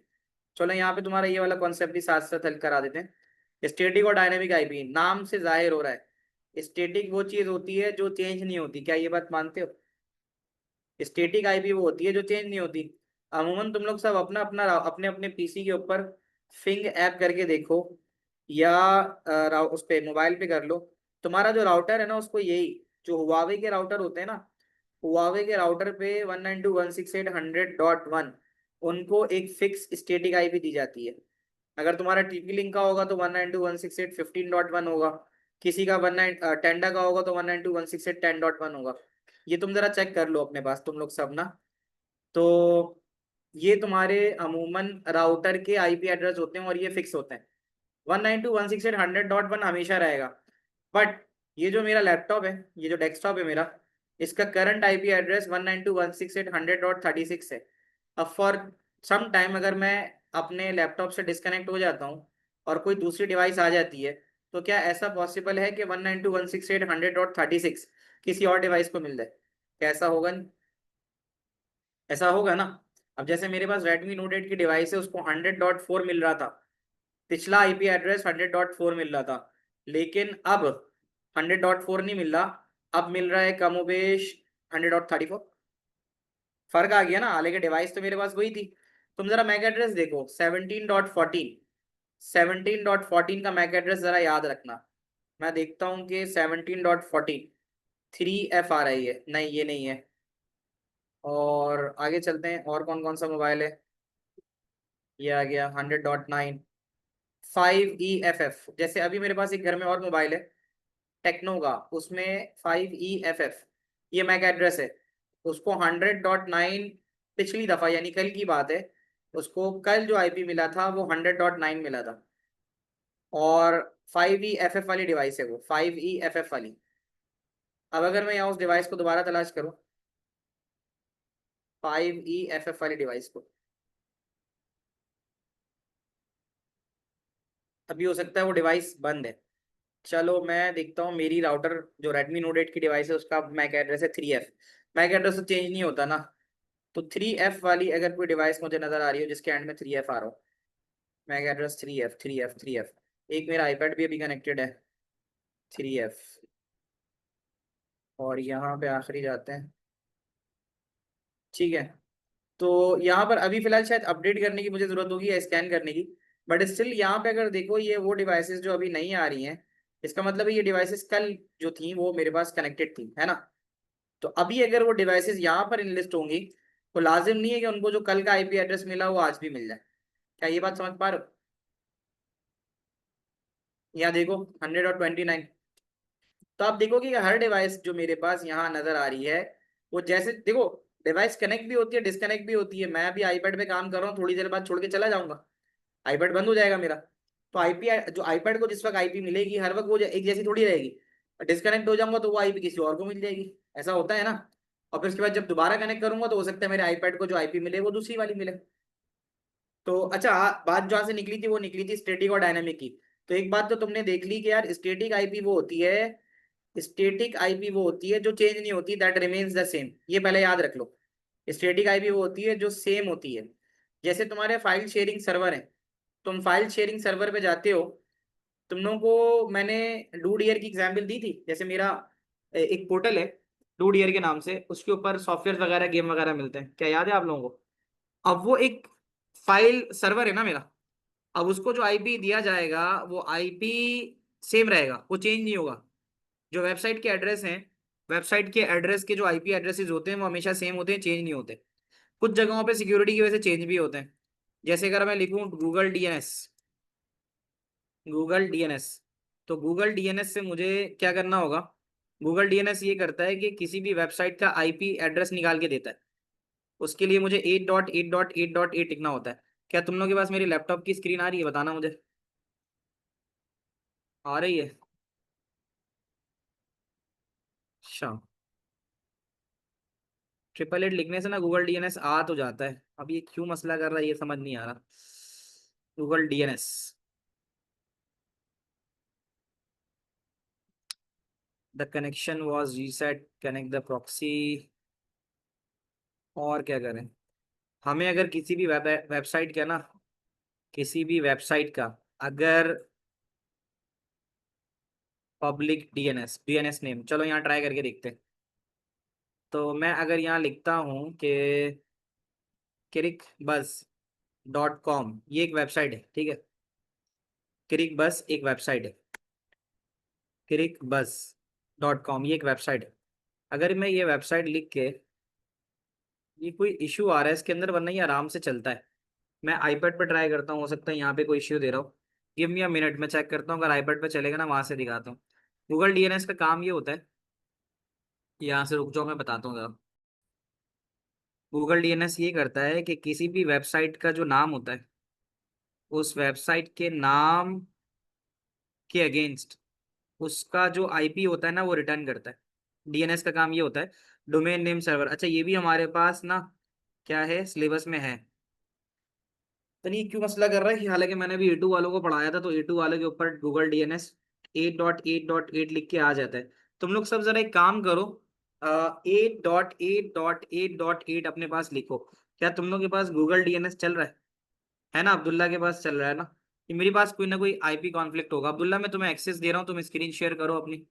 चलो यहाँ पे तुम्हारा ये वाला कॉन्सेप्ट भी साथ साथ हल करा देते हैं। स्टैटिक और डायनेमिक आईपी नाम से जाहिर हो रहा है, स्टैटिक वो चीज होती है जो चेंज नहीं होती। क्या ये बात मानते हो? स्टैटिक आईपी वो होती है जो चेंज नहीं होती। अमूमन तुम लोग सब अपना अपना अपने अपने पीसी के ऊपर फिंग ऐप करके देखो, या उस पे मोबाइल पे कर लो। तुम्हारा जो राउटर है ना उसको यही, जो हुआवे के राउटर होते हैं ना, हुआवे के राउटर पे 192.168.100.1 उनको एक फिक्स स्टैटिक आईपी दी जाती है। अगर तुम्हारा टीपी लिंक का होगा तो 192.168.15.1 होगा, किसी का 19 टेंडा का होगा तो 192.168.10.1 होगा। ये तुम जरा चेक कर लो अपने पास तुम लोग सब ना। तो ये तुम्हारे अमूमन राउटर के आईपी एड्रेस होते हैं और ये फिक्स होते हैं। 192.168.100.1 हमेशा रहेगा। बट ये जो मेरा लैपटॉप है, ये जो डेस्कटॉप है मेरा, इसका करंट आईपी एड्रेस 192.168.100.36 है। अब फॉर सम टाइम अगर मैं अपने लैपटॉप से डिस्कनेक्ट हो जाता हूँ और कोई दूसरी डिवाइस आ जाती है, तो क्या ऐसा पॉसिबल है कि 192.168.100.36 किसी और डिवाइस को मिल जाए? क्या ऐसा होगा? नहीं, ऐसा होगा ना। अब जैसे मेरे पास Redmi Note 8 की डिवाइस है, उसको 100.4 मिल रहा था, पिछला आईपी एड्रेस 100.4 मिल रहा था, लेकिन अब 100.4 नहीं मिल रहा, अब मिल रहा है कमोबेश 100.34। फर्क आ गया ना, हालांकि डिवाइस तो मेरे पास वही थी। तुम जरा मैक एड्रेस देखो 17.14, 17.14 का मैक एड्रेस जरा याद रखना। मैं देखता हूँ कि 17.14 3F आ रही है, नहीं ये नहीं है। और आगे चलते हैं, और कौन कौन सा मोबाइल है, ये आ गया 100.9, 5EFF, जैसे अभी मेरे पास एक घर में और मोबाइल है टेक्नो का, उसमें 5EFF ये मैक एड्रेस है। उसको 100.9 पिछली दफा यानी कल की बात है, उसको कल जो आईपी मिला था वो 100.9 मिला था। और 5EFF वाली डिवाइस है वो, 5EFF वाली। अब अगर मैं यहाँ उस डिवाइस को दोबारा तलाश करूँ, 5EFF वाली डिवाइस को, अभी हो सकता है वो डिवाइस बंद है। चलो मैं देखता हूँ मेरी राउटर जो Redmi Note 8 की डिवाइस है उसका मैक एड्रेस है 3F। मैक एड्रेस तो चेंज नहीं होता ना, तो 3F वाली अगर कोई डिवाइस मुझे नजर आ रही हो जिसके एंड में 3F आ रहा हो, मैक एड्रेस 3F। एक मेरा आईपैड भी अभी कनेक्टेड है 3F। और यहाँ पे आखिरी जाते हैं, ठीक है। तो यहाँ पर अभी फिलहाल शायद अपडेट करने की मुझे जरूरत होगी या स्कैन करने की, बट स्टिल यहाँ पे अगर देखो ये वो डिवाइसेस जो अभी नहीं आ रही हैं, इसका मतलब है ये डिवाइसेस कल जो थी वो मेरे पास कनेक्टेड थी, है ना। तो अभी अगर वो डिवाइसेस यहाँ पर इनलिस्ट होंगी तो लाजिम नहीं है कि उनको जो कल का आईपी एड्रेस मिला वो आज भी मिल जाए। क्या ये बात समझ पा रहे हो? यहाँ देखो 100.29। तो आप देखोगे कि हर डिवाइस जो मेरे पास यहाँ नजर आ रही है, वो जैसे देखो डिवाइस कनेक्ट भी होती है डिस्कनेक्ट भी होती है। मैं अभी आईपैड पे काम कर रहा हूँ, थोड़ी देर बाद छोड़ के चला जाऊंगा, आईपैड बंद हो जाएगा मेरा। तो आईपी जो आईपैड को जिस वक्त आईपी मिलेगी हर वक्त वो एक जैसी थोड़ी रहेगी। डिस्कनेक्ट हो जाऊंगा तो वो आईपी किसी और को मिल जाएगी, ऐसा होता है ना। और फिर उसके बाद जब दोबारा कनेक्ट करूंगा तो हो सकता है मेरे आईपैड को जो आईपी मिले वो दूसरी वाली मिले। तो अच्छा बात जहाँ से निकली थी वो निकली थी स्टैटिक और डायनामिक की। तो एक बात तो तुमने देख ली कि यार स्टैटिक आईपी वो होती है, स्टैटिक आईपी वो होती है जो चेंज नहीं होती, दैट रिमेन्स द सेम, ये पहले याद रख लो। स्टैटिक आईपी वो होती है जो सेम होती है। जैसे तुम्हारे फाइल शेयरिंग सर्वर है, तुम फाइल शेयरिंग सर्वर पे जाते हो, तुम लोगों को मैंने डू डियर की एग्जाम्पल दी थी। जैसे मेरा एक पोर्टल है डू डियर के नाम से, उसके ऊपर सॉफ्टवेयर वगैरह गेम वगैरह मिलते हैं, क्या याद है आप लोगों को? अब वो एक फाइल सर्वर है ना मेरा, अब उसको जो आईपी दिया जाएगा वो आईपी सेम रहेगा, वो चेंज नहीं होगा। जो वेबसाइट के एड्रेस हैं, वेबसाइट के एड्रेस के जो आईपी एड्रेसेस होते हैं वो हमेशा सेम होते हैं, चेंज नहीं होते। कुछ जगहों पे सिक्योरिटी की वजह से चेंज भी होते हैं। जैसे अगर मैं लिखूं गूगल डीएनएस, तो गूगल डीएनएस से मुझे क्या करना होगा? गूगल डीएनएस ये करता है कि किसी भी वेबसाइट का आईपी एड्रेस निकाल के देता है। उसके लिए मुझे 8.8.8.8 लिखना होता है। क्या तुम लोग के पास मेरी लैपटॉप की स्क्रीन आ रही है? बताना मुझे। आ रही है? अच्छा। 888 लिखने से ना गूगल डीएनएस आ तो जाता है, अब ये क्यों मसला कर रहा है ये समझ नहीं आ रहा। Google DNS, the connection was reset, connect the proxy. और क्या करें? हमें अगर किसी भी वेबसाइट का ना, किसी भी वेबसाइट का अगर पब्लिक डीएनएस नेम, चलो यहाँ ट्राई करके देखते हैं। तो मैं अगर यहाँ लिखता हूँ कि crickbuzz.com, ये एक वेबसाइट है, ठीक है। क्रिकबस एक वेबसाइट है, crickbuzz.com ये एक वेबसाइट है। अगर मैं ये वेबसाइट लिख के, ये कोई इशू आ रहा है इसके अंदर वरना ये आराम से चलता है। मैं आईपैड पे ट्राई करता हूँ, हो सकता है यहाँ पे कोई इश्यू दे रहा हो। गिव मी अ मिनट, मैं चेक करता हूँ, अगर आईपैड पे चलेगा ना वहां से दिखाता हूँ। गूगल डीएनएस का काम ये होता है, यहाँ से रुक जाओ मैं बताता हूँ जरा। गूगल डीएनएस ये करता है कि किसी भी वेबसाइट का जो नाम होता है, उस वेबसाइट के नाम के अगेंस्ट उसका जो आईपी होता है ना वो रिटर्न करता है। डीएनएस का काम ये होता है। डोमेन नेम सर्वर, अच्छा ये भी हमारे पास ना क्या है सिलेबस में है। तो नहीं क्यों मसला कर रहा है कि हालांकि मैंने अभी ए टू वालों को पढ़ाया था, तो ए टू वालों के ऊपर गूगल डीएनएस 8.8.8 लिख के आ जाता है। तुम लोग सब जरा एक काम करो, 8.8.8.8 अपने पास लिखो। क्या तुम लोग के पास गूगल डीएनएस चल रहा है ना? अब्दुल्ला के पास चल रहा है ना? कि मेरे पास कोई ना कोई आईपी कॉन्फ्लिक्ट होगा। अब्दुल्ला मैं तुम्हें एक्सेस दे रहा हूँ, तुम स्क्रीन शेयर करो, अपनी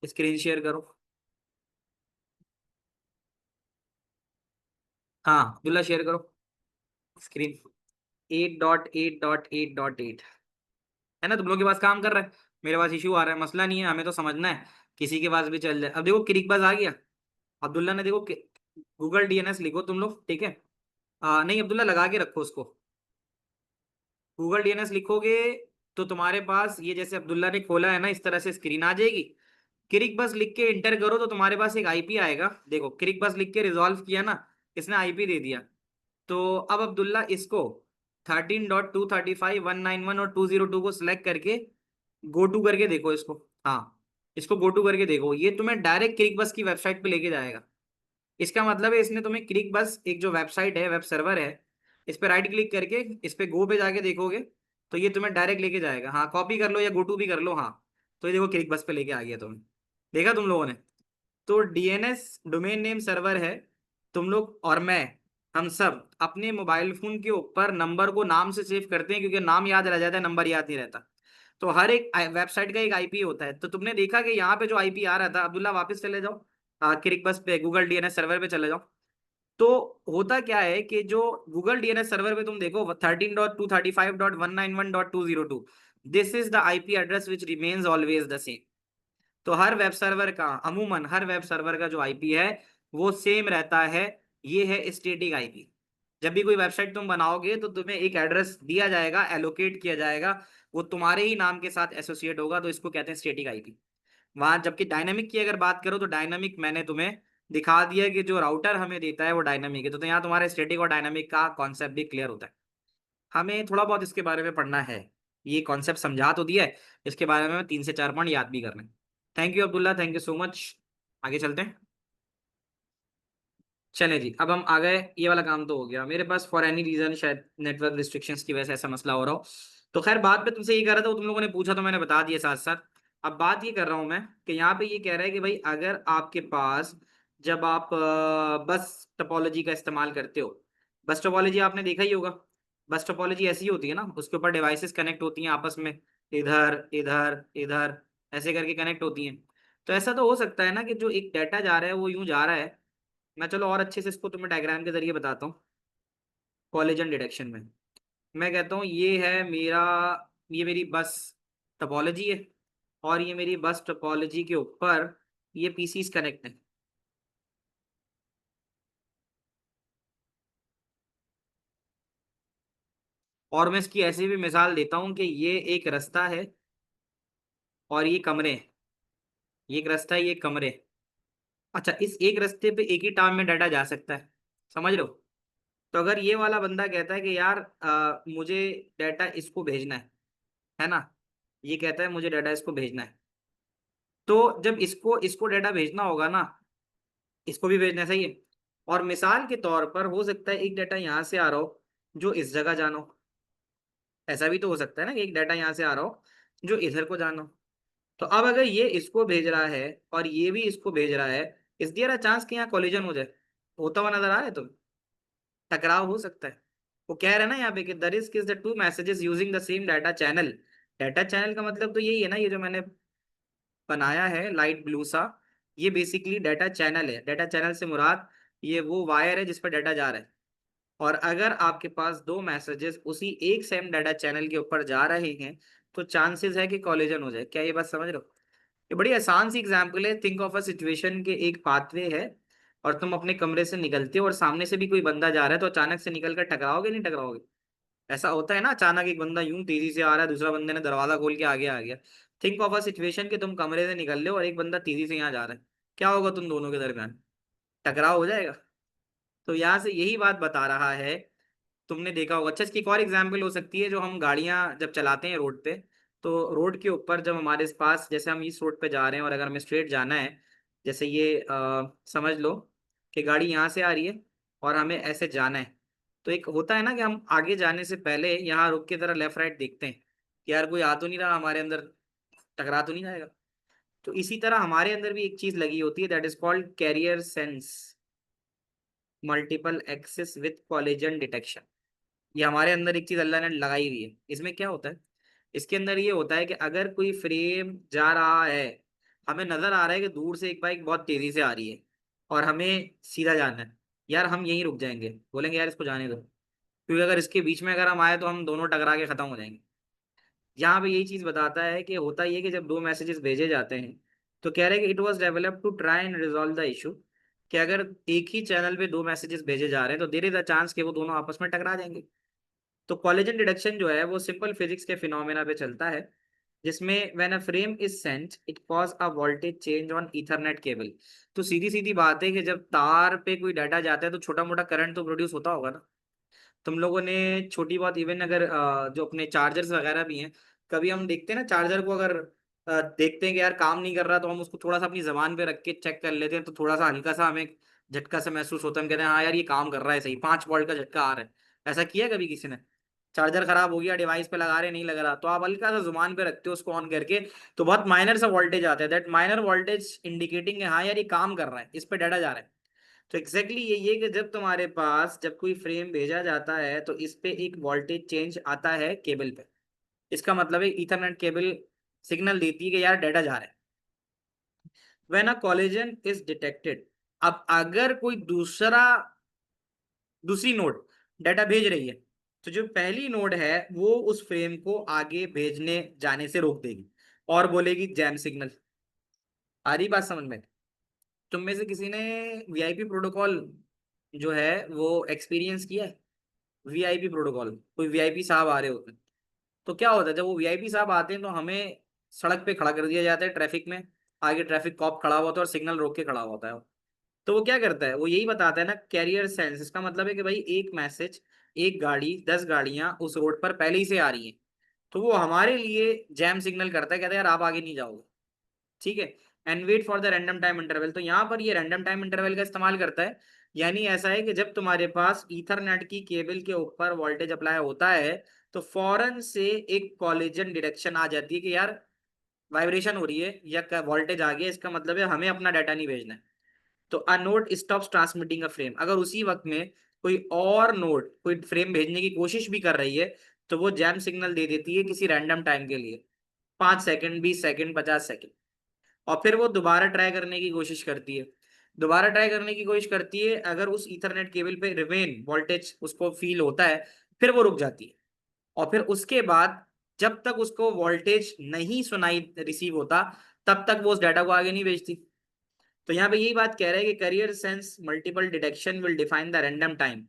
स्क्रीन शेयर करो। हाँ अब्दुल्ला शेयर करो स्क्रीन। 8.8.8.8 है ना? तुम लोग के पास काम कर रहा है, मेरे पास इशू आ रहा है, मसला नहीं है, हमें तो समझना है। किसी के पास भी चल जाए। अब देखो क्रिकबाज आ गया, अब्दुल्ला ने देखो गूगल डीएनएस लिखो तुम लोग, ठीक है। नहीं अब्दुल्ला लगा के रखो उसको। गूगल डीएनएस लिखोगे तो तुम्हारे पास ये जैसे अब्दुल्ला ने खोला है ना, इस तरह से स्क्रीन आ जाएगी। क्रिक बस लिख के इंटर करो तो तुम्हारे पास एक आईपी आएगा। देखो क्रिक बस लिख के रिजॉल्व किया ना, इसने आईपी दे दिया। तो अब अब्दुल्ला इसको 13.235.191 और 202 को सिलेक्ट करके गो टू करके देखो इसको। हाँ, इसको गो टू करके देखो, ये तुम्हें डायरेक्ट क्रिक बस की वेबसाइट पे लेके जाएगा। इसका मतलब है इसने तुम्हें क्लिक बस एक जो वेबसाइट है, वेब सर्वर है, इस पे राइट क्लिक करके इस पे गो पे जाके देखोगे तो ये तुम्हें डायरेक्ट लेके जाएगा। हाँ, कॉपी कर लो या गो टू भी कर लो। हाँ, तो ये देखो क्लिक बस पे लेके आ गया तुम्हें। देखा तुम लोगों ने? तो डीएनएस डोमेन नेम सर्वर है। तुम लोग और मैं, हम सब अपने मोबाइल फोन के ऊपर नंबर को नाम से सेव करते हैं, क्योंकि नाम याद रह जाता है, नंबर याद नहीं रहता। तो हर एक वेबसाइट का एक आईपी होता है। तो तुमने देखा कि यहाँ पे जो आईपी आ रहा था, अब्दुल्ला वापस चले जाओ, क्लिक बस पे गूगल डीएनएस सर्वर पे चले जाओ। तो होता क्या है कि जो गूगल डीएनएस सर्वर पे तुम देखो 13.235.191.202, this is the IP address which remains always the same. तो हर वेब सर्वर का, अमूमन हर वेब सर्वर का जो आईपी है वो सेम रहता है। ये है स्टैटिक आईपी। जब भी कोई वेबसाइट तुम बनाओगे तो तुम्हें एक एड्रेस दिया जाएगा, एलोकेट किया जाएगा, वो तुम्हारे ही नाम के साथ एसोसिएट होगा, तो इसको कहते हैं स्टैटिक आईपी। वहां जबकि डायनामिक की अगर बात करो तो डायनामिक मैंने तुम्हें दिखा दिया कि जो राउटर हमें देता है वो डायनामिक है। तो यहाँ तुम्हारे स्टैटिक और डायनामिक का कॉन्सेप्ट भी क्लियर होता है। हमें थोड़ा बहुत इसके बारे में पढ़ना है। ये कॉन्सेप्ट समझा तो दिया है, इसके बारे में 3 से 4 पॉइंट याद भी करना है। Thank you Abdullah, thank you so much. आगे चलते हैं। चले जी, अब हम आ गए, ये वाला काम तो हो गया मेरे पास। फॉर एनी रीजन शायद नेटवर्क रिस्ट्रिक्शंस की वजह से ऐसा मसला हो रहा हो। तो खैर, बात पे तुमसे ये कर रहा था, वो तुम लोगों ने पूछा तो मैंने बता दिया साथ साथ। अब बात ये कर रहा हूं मैं कि यहाँ पे ये कह रहा है कि भाई अगर आपके पास, जब आप बस टोपोलॉजी का इस्तेमाल करते हो, बस टोपोलॉजी आपने देखा ही होगा। बस टोपोलॉजी ऐसी होती है ना, उसके ऊपर डिवाइसेस कनेक्ट होती हैं आपस में, इधर इधर इधर ऐसे करके कनेक्ट होती हैं। तो ऐसा तो हो सकता है ना कि जो एक डाटा जा रहा है वो यूं जा रहा है। मैं चलो और अच्छे से इसको तुम्हें डायग्राम के जरिए बताता हूँ। कॉलिजन डिटेक्शन में मैं कहता हूँ ये है मेरा, ये मेरी बस टोपोलॉजी है, और ये मेरी बस टोपोलॉजी के ऊपर ये पीसीस कनेक्ट है। और मैं इसकी ऐसी भी मिसाल देता हूँ कि ये एक रास्ता है और ये कमरे हैं। ये एक रास्ता है, ये कमरे हैं। अच्छा, इस एक रास्ते पे एक ही टाइम में डाटा जा सकता है, समझ लो। तो अगर ये वाला बंदा कहता है कि यार मुझे डाटा इसको भेजना है ना, ये कहता है मुझे डाटा इसको भेजना है, तो जब इसको इसको डाटा भेजना होगा ना, इसको भी भेजना सही है। और मिसाल के तौर पर हो सकता है एक डाटा यहाँ से आ रहा हो जो इस जगह जाना हो। ऐसा भी तो हो सकता है ना कि एक डाटा यहाँ से आ रहा हो जो इधर को जाना हो। तो अब अगर ये इसको भेज रहा है और ये भी इसको भेज रहा है, इस दियर चांस कि यहाँ कोलिजन हो जाए, होता हुआ नजर आ रहा है तुम, टकराव हो सकता है। वो कह रहे हैं ना यहाँ पे कि the risk is the two messages using the same data channel. Data channel का मतलब तो यही है ना, ये जो मैंने बनाया है लाइट ब्लू सा, ये बेसिकली डाटा चैनल है। डाटा चैनल से मुराद ये वो वायर है जिस पर डाटा जा रहा है। और अगर आपके पास दो मैसेजेस उसी एक सेम डाटा चैनल के ऊपर जा रहे हैं तो चांसेस है कि कॉलिजन हो जाए। क्या ये बात समझ रहे हो? ये बड़ी आसान सी एग्जांपल है। थिंक ऑफ अ सिचुएशन के एक पाथवे है और तुम अपने कमरे से निकलते हो और सामने से भी कोई बंदा जा रहा है, तो अचानक से निकल कर टकराओगे नहीं टकराओगे? ऐसा होता है ना, अचानक एक बंदा यूं तेजी से आ रहा है, दूसरा बंदे ने दरवाजा खोल के आगे आ गया। थिंक ऑफ अ सिचुएशन कि तुम कमरे से निकल रहे हो और एक बंदा तेजी से यहाँ जा रहा है, क्या होगा तुम दोनों के दरमियान? टकराव हो जाएगा। तो यहाँ से यही बात बता रहा है। तुमने देखा होगा, अच्छा इसकी एक और एग्जाम्पल हो सकती है, जो हम गाड़ियां जब चलाते हैं रोड पे, तो रोड के ऊपर जब हमारे पास, जैसे हम इस रोड पे जा रहे हैं और अगर हमें स्ट्रेट जाना है, जैसे ये समझ लो कि गाड़ी यहाँ से आ रही है और हमें ऐसे जाना है। तो एक होता है ना कि हम आगे जाने से पहले यहाँ रुक के जरा लेफ्ट राइट देखते हैं कि यार कोई आ तो नहीं रहा हमारे अंदर, टकरा तो नहीं जाएगा। तो इसी तरह हमारे अंदर भी एक चीज लगी होती है, that is called carrier sense multiple access with collision detection. ये हमारे अंदर एक चीज अल्लाह ने लगाई हुई है। इसमें क्या होता है, इसके अंदर ये होता है कि अगर कोई फ्रेम जा रहा है, हमें नजर आ रहा है कि दूर से एक बाइक बहुत तेजी से आ रही है और हमें सीधा जाना है, यार हम यहीं रुक जाएंगे, बोलेंगे यार इसको जाने दो, क्योंकि अगर इसके बीच में अगर हम आए तो हम दोनों टकरा के खत्म हो जाएंगे। यहाँ पे यही चीज बताता है कि होता ये कि जब दो मैसेजेस भेजे जाते हैं, तो कह रहे हैं कि it was developed to try and resolve the issue, कि अगर एक ही चैनल पे दो मैसेजेस भेजे जा रहे हैं तो देयर इज अ चांस कि वो दोनों आपस में टकरा जाएंगे। तो कॉलेजन डिडक्शन जो है वो सिंपल फिजिक्स के फिनोमेना पे चलता है, जिसमें when a frame is sent it cause a voltage change on Ethernet cable. तो सीधी सीधी बात है कि जब तार पे कोई डाटा जाता है तो छोटा मोटा करंट तो प्रोड्यूस होता होगा ना। तुम लोगों ने छोटी बहुत इवन अगर जो अपने चार्जर्स वगैरह भी हैं, कभी हम देखते हैं ना चार्जर को, अगर देखते हैं कि यार काम नहीं कर रहा तो हम उसको थोड़ा सा अपनी जबान पे रख के चेक कर लेते हैं, तो थोड़ा सा हल्का सा हमें झटका सा महसूस होता है, हम कहते हैं हाँ यार ये काम कर रहा है सही, 5 वोल्ट का झटका आ रहा है। ऐसा किया है कभी किसी ने? चार्जर खराब हो गया, डिवाइस पे लगा रहे नहीं लग रहा, तो आप हल्का सा जुबान पे रखते हो उसको ऑन करके, तो बहुत माइनर सा वोल्टेज आता है, दैट माइनर वोल्टेज इंडिकेटिंग है हाँ यार ये काम कर रहा है, इस पे डाटा जा रहा है। तो एग्जैक्टली यही है कि जब तुम्हारे पास जब कोई फ्रेम भेजा जाता है तो इस पे एक वोल्टेज चेंज आता है केबल पे, इसका मतलब है ईथरनेट केबल सिग्नल देती है कि यार डाटा जा रहा है। When a collision is detected, अब अगर कोई दूसरी नोड डाटा भेज रही है, तो जो पहली नोड है वो उस फ्रेम को आगे भेजने जाने से रोक देगी और बोलेगी जैम सिग्नल। आ रही बात समझ में? तुम में से किसी ने वीआईपी प्रोटोकॉल जो है वो एक्सपीरियंस किया है? वीआईपी प्रोटोकॉल, कोई वीआईपी साहब आ रहे होते हैं, तो क्या होता है जब वो वीआईपी साहब आते हैं तो हमें सड़क पे खड़ा कर दिया जाता है ट्रैफिक में, आगे ट्रैफिक कॉप खड़ा हुआ होता है और सिग्नल रोक के खड़ा होता है। तो वो क्या करता है, वो यही बताता है ना कैरियर सेंस, इसका मतलब है कि भाई एक मैसेज, एक गाड़ी 10 गाड़ियां उस रोड पर पहले ही से आ रही हैं, तो वो हमारे लिए जैम सिग्नल करता है, कहता है यार आप आगे नहीं जाओगे, ठीक है। And wait for the random time interval, तो यहाँ पर ये रैंडम टाइम इंटरवल का इस्तेमाल करता है। यानी ऐसा है कि जब तुम्हारे पास ईथरनेट की केबल के ऊपर वोल्टेज अप्लाई होता है तो फौरन से एक कॉलिजन डिटेक्शन आ जाती है कि यार वाइब्रेशन हो रही है या वोल्टेज आ गया, इसका मतलब है हमें अपना डाटा नहीं भेजना है। तो a node stops transmitting a frame, अगर उसी वक्त में कोई और नोड कोई फ्रेम भेजने की कोशिश भी कर रही है तो वो जैम सिग्नल दे देती है किसी रैंडम टाइम के लिए, 5 सेकंड, 20 सेकंड, 50 सेकंड, और फिर वो दोबारा ट्राई करने की कोशिश करती है। दोबारा ट्राई करने की कोशिश करती है, अगर उस ईथरनेट केबल पे रिमेन वोल्टेज उसको फील होता है फिर वो रुक जाती है। और फिर उसके बाद जब तक उसको वोल्टेज नहीं सुनाई रिसीव होता तब तक वो उस डाटा को आगे नहीं भेजती। तो यहाँ पे यही बात कह रहा है कि career sense multiple detection will define the random time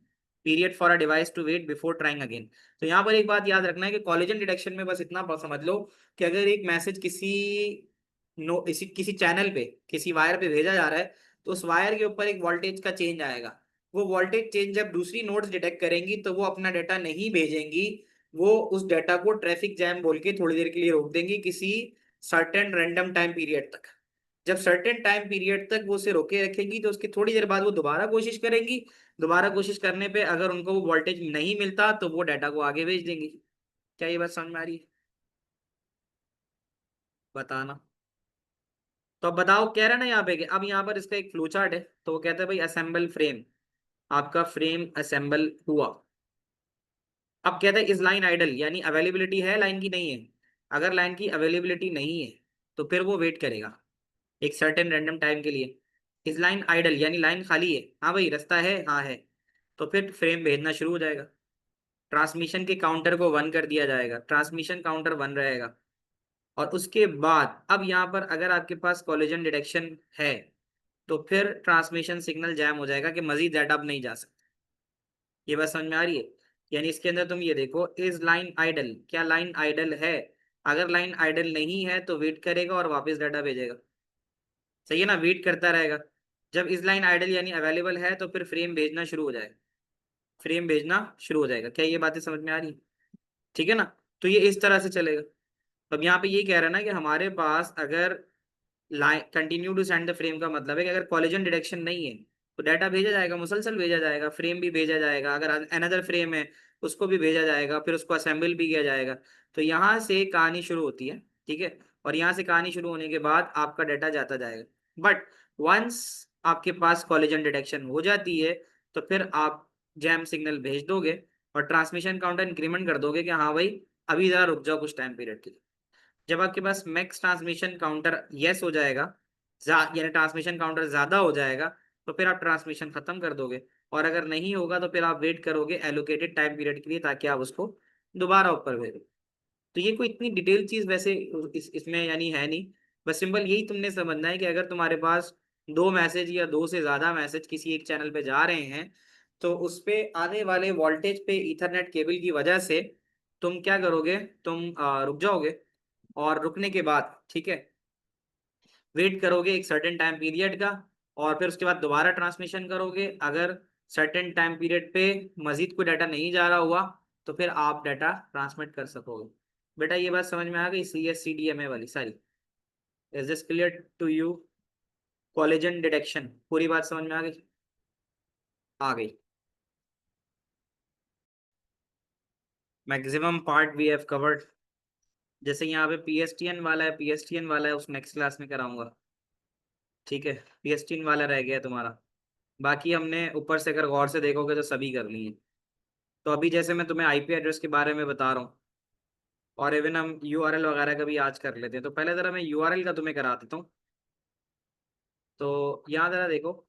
period for a device to wait before trying again. तो यहाँ पर एक बात याद रखना है कि कॉलिजन डिटेक्शन में बस इतना समझ लो कि अगर एक मैसेज किसी नो इसी किसी चैनल पे किसी वायर पे भेजा जा रहा है तो उस वायर के ऊपर एक वोल्टेज का चेंज आएगा। वो वोल्टेज चेंज जब दूसरी नोड्स डिटेक्ट करेंगी तो वो अपना डाटा नहीं भेजेंगी, वो उस डाटा को ट्रैफिक जैम बोल के थोड़ी देर के लिए रोक देंगी किसी सर्टेन रैंडम टाइम पीरियड तक। जब सर्टेन टाइम पीरियड तक वो उसे रोके रखेंगी तो उसकी थोड़ी देर बाद वो दोबारा कोशिश करेंगी। दोबारा कोशिश करने पे अगर उनको वो वोल्टेज नहीं मिलता तो वो डाटा को आगे भेज देंगी। क्या ये बात समझ में आ रही है? बताना। तो अब बताओ, कह रहा है ना यहाँ पे कि अब यहाँ पर इसका एक फ्लो चार्ट है, तो वो कहता है भाई असेंबल फ्रेम, आपका फ्रेम असेंबल हुआ। अब कहता है इस लाइन आइडल, यानी अवेलेबिलिटी है लाइन की नहीं है। अगर लाइन की अवेलेबिलिटी नहीं है तो फिर वो वेट करेगा एक सर्टेन रैंडम टाइम के लिए। इस लाइन आइडल यानी लाइन खाली है, हाँ भाई रास्ता है, हाँ है, तो फिर फ्रेम भेजना शुरू हो जाएगा। ट्रांसमिशन के काउंटर को 1 कर दिया जाएगा, ट्रांसमिशन काउंटर 1 रहेगा। और उसके बाद अब यहाँ पर अगर आपके पास कोलिजन डिटेक्शन है तो फिर ट्रांसमिशन सिग्नल जैम हो जाएगा कि मजीद डाटा अब नहीं जा सकता। ये बात समझ में आ रही है? यानी इसके अंदर तुम ये देखो, इज लाइन आइडल, क्या लाइन आइडल है? अगर लाइन आइडल नहीं है तो वेट करेगा और वापस डाटा भेजेगा। सही है ना, वेट करता रहेगा। जब इस लाइन आइडल यानी अवेलेबल है तो फिर फ्रेम भेजना शुरू हो जाएगा, फ्रेम भेजना शुरू हो जाएगा। क्या ये बातें समझ में आ रही? ठीक है ना? तो ये इस तरह से चलेगा। अब यहाँ पे ये कह रहा है ना कि हमारे पास अगर line continue to send the frame का मतलब है कि अगर कॉलिजन डिटेक्शन नहीं है तो डाटा भेजा जाएगा, मुसलसल भेजा जाएगा, फ्रेम भी भेजा जाएगा, अगर अनदर फ्रेम है उसको भी भेजा जाएगा, फिर उसको असेंबल भी किया जाएगा। तो यहाँ से कहानी शुरू होती है, ठीक है। और यहाँ से कहानी शुरू होने के बाद आपका डाटा जाता जाएगा। बट वंस आपके पास कॉलिजन डिटेक्शन हो जाती है तो फिर आप जैम सिग्नल भेज दोगे और ट्रांसमिशन काउंटर इंक्रीमेंट कर दोगे कि हाँ भाई अभी जरा रुक जाओ कुछ टाइम पीरियड के लिए। जब आपके पास मैक्स ट्रांसमिशन काउंटर यस हो जाएगा, यानी ट्रांसमिशन काउंटर ज्यादा हो जाएगा, तो फिर आप ट्रांसमिशन खत्म कर दोगे। और अगर नहीं होगा तो फिर आप वेट करोगे एलोकेटेड टाइम पीरियड के लिए ताकि आप उसको दोबारा ऊपर भेजो। तो ये कोई इतनी डिटेल चीज वैसे इसमें यानी है नहीं। बस सिंपल यही तुमने समझना है कि अगर तुम्हारे पास 2 मैसेज या 2 से ज्यादा मैसेज किसी एक चैनल पे जा रहे हैं तो उस पे आने वाले वोल्टेज पे ईथरनेट केबल की वजह से तुम क्या करोगे, तुम रुक जाओगे। और रुकने के बाद ठीक है, वेट करोगे एक सर्टेन टाइम पीरियड का, और फिर उसके बाद दोबारा ट्रांसमिशन करोगे। अगर सर्टेन टाइम पीरियड पे मजीद कोई डाटा नहीं जा रहा हुआ तो फिर आप डाटा ट्रांसमिट कर सकोगे। बेटा ये बात समझ में आ गई, C S C D M A वाली सारी? Is this clear to you? Collision detection पूरी बात समझ में आ गई? आ गई। Maximum part we have covered. जैसे यहाँ पे पीएसटीएन वाला है, पीएसटीएन वाला है, उस नेक्स्ट क्लास में कराऊंगा। ठीक है, पीएसटीएन वाला रह गया तुम्हारा। बाकी हमने ऊपर से अगर गौर से देखोगे तो सभी कर लिए। तो अभी जैसे मैं तुम्हें आईपी एड्रेस के बारे में बता रहा हूँ, और इवन हम यूआरएल वगैरह का भी आज कर लेते हैं। तो पहले जरा मैं यूआरएल का तुम्हें करा देता हूँ। तो यहाँ जरा देखो,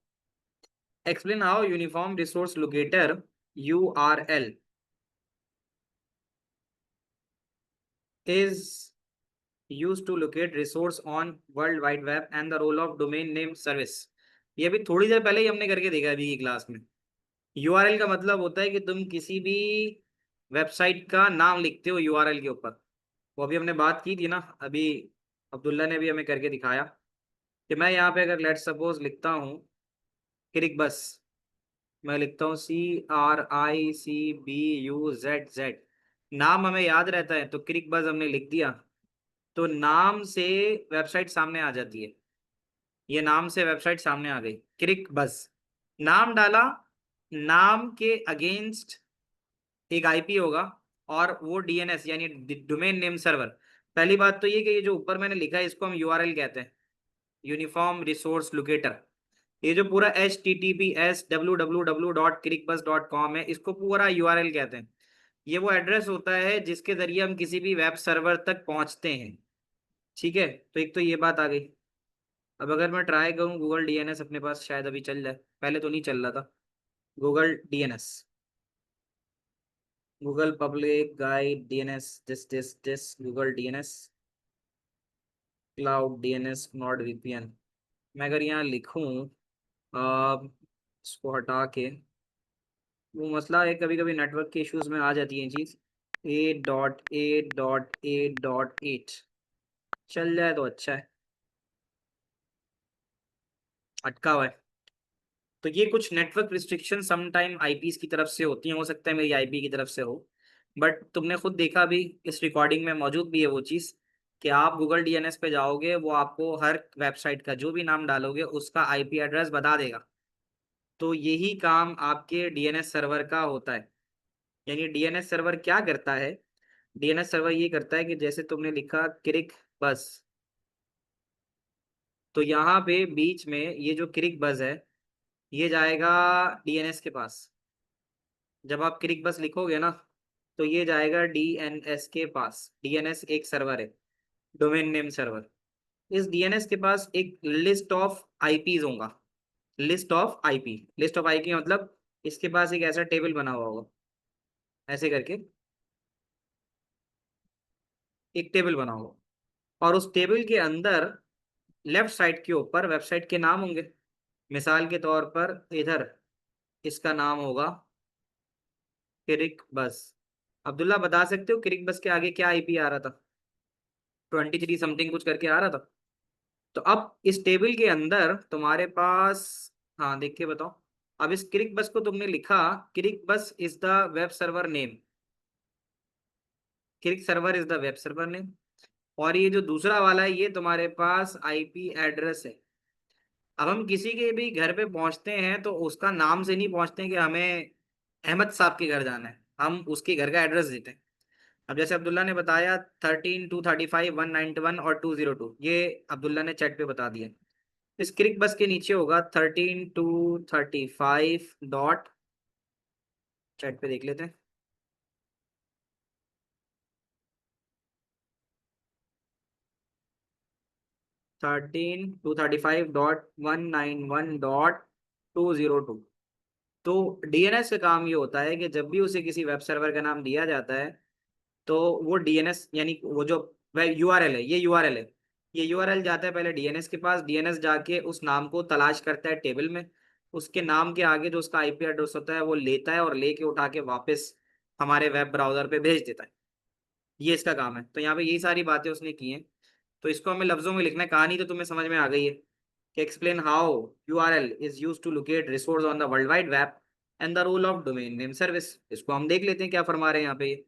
explain how uniform resource locator URL is used to locate resource on world wide web and the role of domain name service। ये भी थोड़ी देर पहले ही हमने करके देखा है अभी की क्लास में। यूआरएल का मतलब होता है कि तुम किसी भी वेबसाइट का नाम लिखते हो यूआरएल के ऊपर। वो अभी हमने बात की थी ना अभी, अब्दुल्ला ने भी हमें करके दिखाया कि मैं यहाँ पे अगर लेट सपोज लिखता हूँ क्रिक बस, मैं लिखता हूँ CRICBUZZ, नाम हमें याद रहता है तो क्रिक बस हमने लिख दिया, तो नाम से वेबसाइट सामने आ जाती है। ये नाम से वेबसाइट सामने आ गई, क्रिक बस। नाम डाला, नाम के अगेंस्ट एक आईपी होगा, और वो डीएनएस यानी डोमेन नेम सर्वर। पहली बात तो ये कि ये जो ऊपर मैंने लिखा है इसको हम यूआरएल कहते हैं, यूनिफॉर्म रिसोर्स लोकेटर। ये जो पूरा https://www.crickbus.com है, इसको पूरा यूआरएल कहते हैं। ये वो एड्रेस होता है जिसके जरिए हम किसी भी वेब सर्वर तक पहुंचते हैं। ठीक है, तो एक तो ये बात आ गई। अब अगर मैं ट्राई करूँ गूगल डीएनएस, अपने पास शायद अभी चल जाए, पहले तो नहीं चल रहा था। Google DNS, Google public guide DNS, this Google DNS, cloud DNS, not VPN. मैं अगर यहाँ लिखूँ इसको हटा के, वो मसला है कभी कभी नेटवर्क के इश्यूज में आ जाती है चीज़। 8.8.8.8 चल जाए तो अच्छा है, अटका हुआ है। तो ये कुछ network restriction some time IPs की तरफ से होती हैं, हो सकता है मेरी आईपी की तरफ से हो। बट तुमने खुद देखा भी, इस रिकॉर्डिंग में मौजूद भी है वो चीज़, कि आप गूगल डीएनएस पे जाओगे वो आपको हर वेबसाइट का जो भी नाम डालोगे उसका आईपी एड्रेस बता देगा। तो यही काम आपके डीएनएस सर्वर का होता है। यानी डीएनएस सर्वर क्या करता है, डीएनएस सर्वर ये करता है कि जैसे तुमने लिखा क्रिक बस, तो यहाँ पे बीच में ये जो क्रिक बस है ये जाएगा डीएनएस के पास। जब आप क्रिक बस लिखोगे ना तो ये जाएगा डीएनएस के पास। डीएनएस एक सर्वर है, डोमेन नेम सर्वर। इस डीएनएस के पास एक लिस्ट ऑफ आईपीज होगा, list of IP. List of IP मतलब इसके पास एक ऐसा टेबल बना हुआ होगा, ऐसे करके एक टेबल बना होगा, और उस टेबल के अंदर लेफ्ट साइड के ऊपर वेबसाइट के नाम होंगे। मिसाल के तौर पर इधर इसका नाम होगा क्रिक बस। अब्दुल्ला बता सकते हो क्रिक बस के आगे क्या आईपी आ रहा था? 23 समथिंग कुछ करके आ रहा था। तो अब इस टेबल के अंदर तुम्हारे पास, हाँ देख के बताओ। अब इस क्रिक बस को तुमने लिखा, Cricbuzz is the web server name, Cric server is the web server name. और ये जो दूसरा वाला है ये तुम्हारे पास आईपी एड्रेस है। अब हम किसी के भी घर पे पहुंचते हैं तो उसका नाम से नहीं पहुंचते हैं कि हमें अहमद साहब के घर जाना है, हम उसके घर का एड्रेस देते हैं। अब जैसे अब्दुल्ला ने बताया 13, 235, 191 और 202, ये अब्दुल्ला ने चैट पे बता दिया। इस क्रिक बस के नीचे होगा 13, 235 डॉट, चैट पे देख लेते हैं। 13, 235.191.202। तो डीएनएस का काम ये होता है कि जब भी उसे किसी वेब सर्वर का नाम दिया जाता है तो वो डीएनएस यानी वो जो यूआरएल है, ये यूआरएल है, ये यूआरएल जाता है पहले डीएनएस के पास। डीएनएस जाके उस नाम को तलाश करता है टेबल में, उसके नाम के आगे जो उसका आईपी एड्रेस होता है वो लेता है और लेके उठा के वापस हमारे वेब ब्राउजर पे भेज देता है। ये इसका काम है। तो यहाँ पे यही सारी बातें उसने की हैं। तो इसको हमें लफ्जों में लिखना है। कहानी तो तुम्हें समझ में आ गई है कि explain how URL is used to locate resource on the world wide web and the role of domain name service. इसको हम देख लेते हैं क्या फरमा रहे हैं यहाँ पे ये।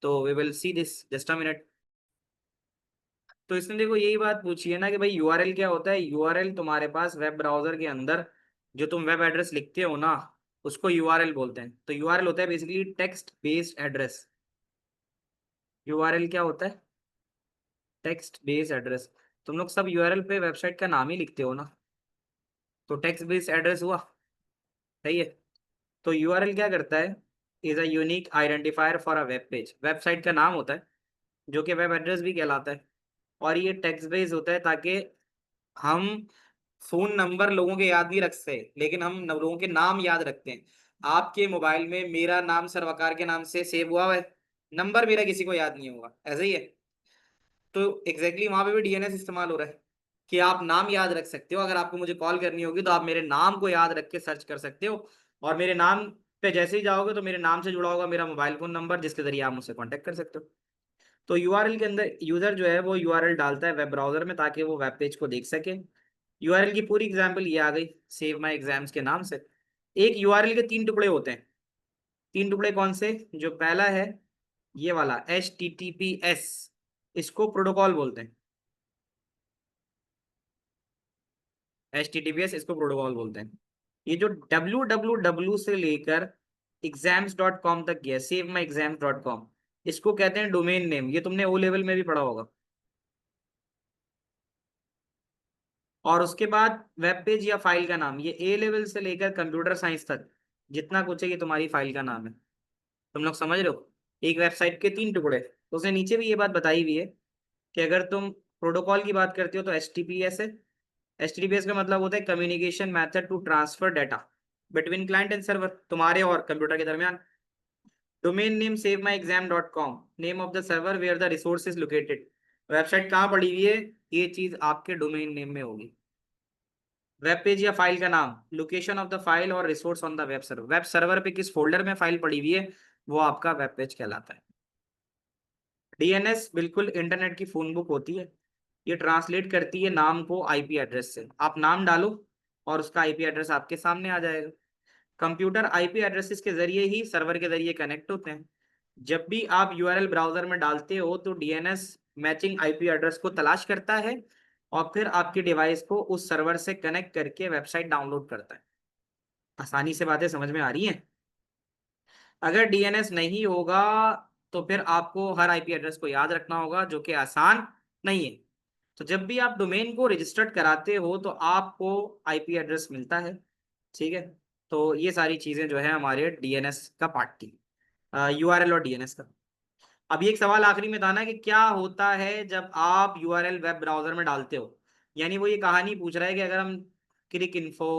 तो we will see this just a minute. तो इसने देखो यही बात पूछी है ना कि भाई यूआरएल क्या होता है। यूआरएल तुम्हारे पास वेब ब्राउजर के अंदर जो तुम वेब एड्रेस लिखते हो ना, उसको यूआरएल बोलते हैं। तो यूआरएल होता है basically text based address. URL क्या होता है? Text based address. तुम लोग सब यूआरएल पे वेबसाइट का नाम ही लिखते हो ना, तो टेक्स्ट बेस्ड एड्रेस हुआ। सही है। तो यूआरएल क्या करता है? Is a unique identifier for a web page. Website का नाम होता है जो कि वेब एड्रेस भी कहलाता है। और ये टेक्स्ट बेस्ड होता है ताकि हम फोन नंबर लोगों के याद नहीं रख सकते, लेकिन हम लोगों के नाम याद रखते हैं। आपके मोबाइल में मेरा नाम सरवकार के नाम से सेव हुआ है, नंबर मेरा किसी को याद नहीं होगा, ऐसे ही है। तो एग्जैक्टली वहां पे भी डीएनएस इस्तेमाल हो रहा है कि आप नाम याद रख सकते हो। अगर आपको मुझे कॉल करनी होगी तो आप मेरे नाम को याद रख के सर्च कर सकते हो, और मेरे नाम पे जैसे ही जाओगे तो मेरे नाम से जुड़ा होगा मेरा मोबाइल फोन नंबर, जिसके जरिए आप मुझसे कांटेक्ट कर सकते हो। तो यूआरएल के अंदर यूजर जो है वो यूआरएल डालता है वेब ब्राउजर में ताकि वो वेब पेज को देख सके। यूआरएल की पूरी एग्जांपल ये आ गई सेव माय एग्जाम्स के नाम से। एक यूआरएल के तीन टुकड़े होते हैं। तीन टुकड़े कौन से? जो पहला है ये वाला HTTPS, इसको प्रोटोकॉल बोलते हैं। HTTPS इसको प्रोटोकॉल बोलते हैं। ये जो www से लेकर exams.com तक गया, सेव माई एग्जाम्स.com, इसको कहते हैं डोमेन नेम। ये तुमने ओ लेवल में भी पढ़ा होगा। और उसके बाद वेब पेज या फाइल का नाम, ये ए लेवल से लेकर कंप्यूटर साइंस तक जितना कुछ है ये तुम्हारी फाइल का नाम है। तुम लोग समझ रहे हो? एक वेबसाइट के तीन टुकड़े। तो उसने नीचे भी ये बात बताई हुई है कि अगर तुम प्रोटोकॉल की बात करते हो तो HTTPS है। HTTPS का मतलब होता है communication method to transfer data between client and server, तुम्हारे और कंप्यूटर के दरमियान। Domain name save my exam dot com, name of the server where the resource is located. Website कहाँ पड़ी हुई है? ये चीज आपके डोमेन नेम में होगी। वेब पेज या फाइल का नाम, लोकेशन ऑफ द फाइल और resource on the web server. Web server पे किस फोल्डर में फाइल पड़ी हुई है वो आपका वेब पेज कहलाता है। डीएनएस बिल्कुल इंटरनेट की फोन बुक होती है। ये ट्रांसलेट करती है नाम को आईपी एड्रेस से। आप नाम डालो और उसका आईपी एड्रेस आपके सामने आ जाएगा। कंप्यूटर आईपी एड्रेसेस के जरिए ही सर्वर के जरिए कनेक्ट होते हैं। जब भी आप यूआरएल ब्राउजर में डालते हो तो डीएनएस मैचिंग आईपी एड्रेस को तलाश करता है और फिर आपके डिवाइस को उस सर्वर से कनेक्ट करके वेबसाइट डाउनलोड करता है। आसानी से बातें समझ में आ रही हैं? अगर डीएनएस नहीं होगा तो फिर आपको हर आईपी एड्रेस को याद रखना होगा, जो कि आसान नहीं है। तो जब भी आप डोमेन को रजिस्टर्ड कराते हो तो आपको आईपी एड्रेस मिलता है। ठीक है। तो ये सारी चीजें जो है हमारे डीएनएस का पार्ट थी, यूआरएल और डीएनएस का। अभी एक सवाल आखिरी में था ना कि क्या होता है जब आप यूआरएल वेब ब्राउजर में डालते हो। यानी वो ये कहानी पूछ रहा है कि अगर हम क्लिक इन्फो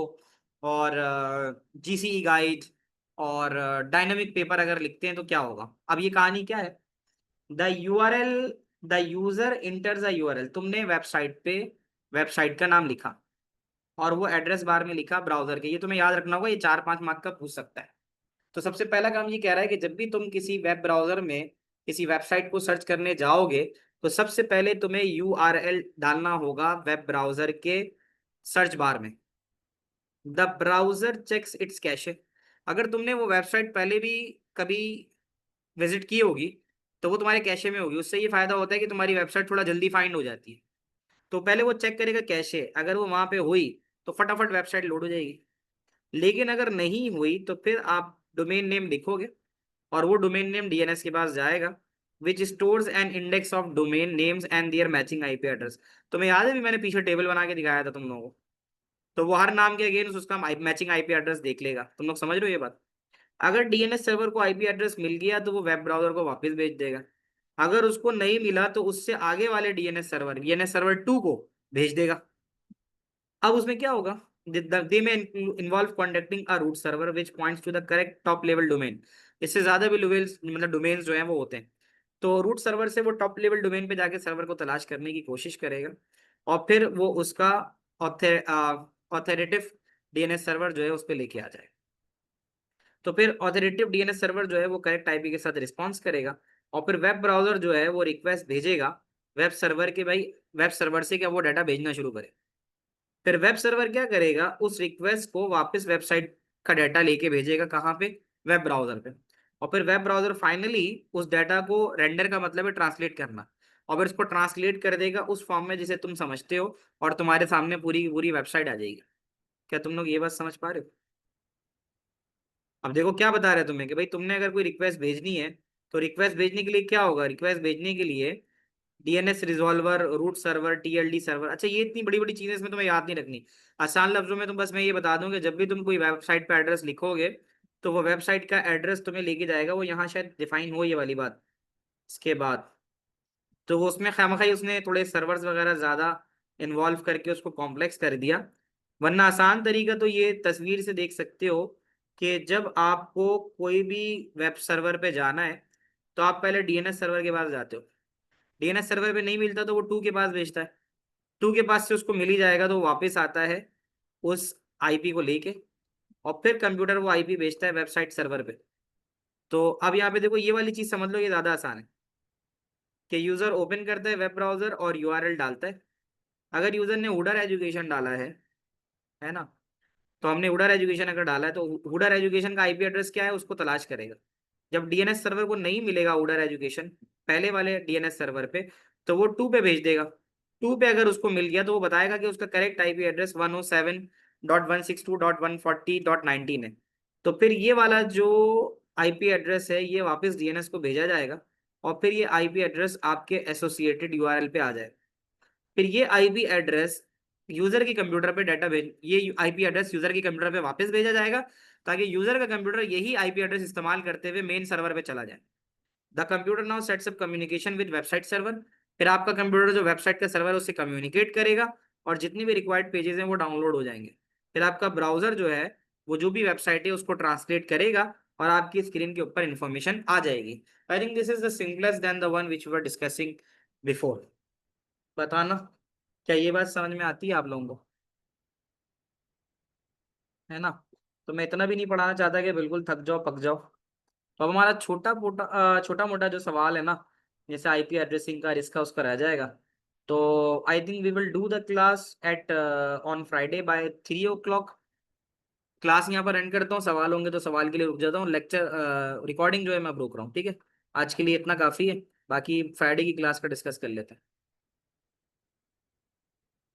और जीसीई गाइड और डायनामिक पेपर अगर लिखते हैं तो क्या होगा। अब ये कहानी क्या है? The URL, the user enter the URL. तुमने वेबसाइट पे वेबसाइट का नाम लिखा और वो एड्रेस बार में लिखा ब्राउजर के। ये तुम्हें याद रखना होगा, ये 4-5 मार्क का पूछ सकता है। तो सबसे पहला काम ये कह रहा है कि जब भी तुम किसी वेब ब्राउजर में किसी वेबसाइट को सर्च करने जाओगे तो सबसे पहले तुम्हें यूआरएल डालना होगा वेब ब्राउजर के सर्च बार में। The browser checks its cache. अगर तुमने वो वेबसाइट पहले भी कभी विजिट की होगी तो वो तुम्हारे कैशे में होगी। उससे ये फायदा होता है कि तुम्हारी वेबसाइट थोड़ा जल्दी फाइंड हो जाती है। तो पहले वो चेक करेगा कैशे, अगर वो वहां पे हुई तो फटाफट वेबसाइट लोड हो जाएगी। लेकिन अगर नहीं हुई तो फिर आप डोमेन नेम लिखोगे और वो डोमेन नेम डीएनएस के पास जाएगा, which stores an index of domain names and their matching IP address. तुम्हें याद है भी मैंने पीछे टेबल बना के दिखाया था तुम लोगों को। तो वो हर नाम के अगेंस्ट उसका मैचिंग आईपी एड्रेस देख लेगा। तुम लोग समझ रहे हो ये बात? अगर डीएनएस सर्वर को आईपी एड्रेस मिल गया तो वो वेब ब्राउजर को वापस भेज देगा। अगर उसको नहीं मिला तो उससे आगे वाले डीएनएस सर्वर 2 को भेज देगा। अब उसमें क्या होगा? They may involve contacting a root server which points to the correct top level domain. इससे ज्यादा भी लेवल्स मतलब डोमेन्स जो हैं वो होते हैं। तो रूट सर्वर से वो टॉप लेवल डोमेन पे जाके सर्वर को तलाश करने की कोशिश करेगा और फिर वो उसका ऑथेरिटेटिव डीएनएस सर्वर जो है उस पर लेके आ जाएगा। तो फिर ऑथोरेटिव डीएनएस सर्वर जो है वो करेक्ट आईपी के साथ रिस्पॉन्स करेगा, और फिर वेब ब्राउजर जो है वो रिक्वेस्ट भेजेगा वेब सर्वर के, भाई वेब सर्वर से क्या वो डाटा भेजना शुरू करे। फिर वेब सर्वर क्या करेगा, उस रिक्वेस्ट को वापस वेबसाइट का डाटा लेके भेजेगा कहाँ पे, वेब ब्राउजर पे। और फिर वेब ब्राउजर फाइनली उस डाटा को, रेंडर का मतलब है ट्रांसलेट करना, और फिर उसको ट्रांसलेट कर देगा उस फॉर्म में जिसे तुम समझते हो, और तुम्हारे सामने पूरी की पूरी वेबसाइट आ जाएगी। क्या तुम लोग ये बात समझ पा रहे हो? अब देखो क्या बता रहे हैं तुम्हें कि भाई तुमने अगर कोई रिक्वेस्ट भेजनी है, तो रिक्वेस्ट भेजने के लिए क्या होगा, रिक्वेस्ट भेजने के लिए DNS resolver, root server, TLD server. अच्छा, ये इतनी बड़ी बड़ी चीजें इसमें तुम्हें याद नहीं रखनी। आसान लफ्जों में तुम बस मैं ये बता दूं कि जब भी तुम कोई वेबसाइट पे एड्रेस लिखोगे, तो वो वेबसाइट का एड्रेस तुम्हें लेके जाएगा, वो यहाँ शायद डिफाइन हो ये वाली बात इसके बाद। तो वो उसमें खामखाई उसने थोड़े सर्वर्स वगैरह ज्यादा इन्वॉल्व करके उसको कॉम्प्लेक्स कर दिया। वरना आसान तरीका तो ये तस्वीर से देख सकते हो कि जब आपको कोई भी वेब सर्वर पे जाना है, तो आप पहले डीएनएस सर्वर के पास जाते हो। डीएनएस सर्वर पे नहीं मिलता तो वो टू के पास भेजता है, टू के पास से उसको मिल ही जाएगा तो वो वापस आता है उस आईपी को लेके, और फिर कंप्यूटर वो आईपी भेजता है वेबसाइट सर्वर पे। तो अब यहाँ पे देखो ये वाली चीज समझ लो, ये ज्यादा आसान है कि यूजर ओपन करता है वेब ब्राउजर और यूआरएल डालता है। अगर यूजर ने हुडर एजुकेशन डाला है ना, तो हमने हुडर एजुकेशन अगर डाला है तो हुडर एजुकेशन का आईपी एड्रेस क्या है उसको तलाश करेगा। जब डीएनएस सर्वर को नहीं मिलेगा हुडर एजुकेशन पहले वाले डीएनएस सर्वर पे, तो वो टू पे भेज देगा। टू पे अगर उसको मिल गया तो वो बताएगा कि उसका करेक्ट आईपी एड्रेस 107.162.140.19 है। तो फिर ये वाला जो आईपी एड्रेस है ये वापस डीएनएस को भेजा जाएगा, और फिर ये आईपी एड्रेस आपके एसोसिएटेड यूआरएल पे आ जाएगा। फिर ये आईपी एड्रेस यूजर के कंप्यूटर पे डाटा भेज ये आईपी एड्रेस यूजर के कंप्यूटर पे वापस भेजा जाएगा, ताकि यूजर का कंप्यूटर यही आईपी एड्रेस इस्तेमाल करते हुए मेन सर्वर पे चला जाए। The computer now sets up communication with website server. फिर आपका कंप्यूटर जो वेबसाइट का सर्वर है उससे कम्युनिकेट करेगा, और जितनी भी रिक्वायर्ड पेजेस हैं वो डाउनलोड हो जाएंगे। फिर आपका ब्राउजर जो है वो जो भी वेबसाइट है उसको ट्रांसलेट करेगा, और आपकी स्क्रीन के ऊपर इंफॉर्मेशन आ जाएगी। I think this is the simplest than the one which we were discussing before. बताना, क्या ये बात समझ में आती है आप लोगों को? है ना? तो मैं इतना भी नहीं पढ़ाना चाहता कि बिल्कुल थक जाओ पक जाओ। तो अब हमारा छोटा मोटा जो सवाल है ना, जैसे आईपी एड्रेसिंग का, इसका उसका रह जाएगा। तो I think we will do the class at on Friday by 3 o'clock। Class यहाँ पर एंड करता हूँ, सवाल होंगे तो सवाल के लिए रुक जाता हूँ, लेक्चर रिकॉर्डिंग जो है मैं अब रोक रहा हूँ, ठीक है? आज के लिए इतना काफ़ी है, बाकी फ्राइडे की क्लास का डिस्कस कर लेते हैं।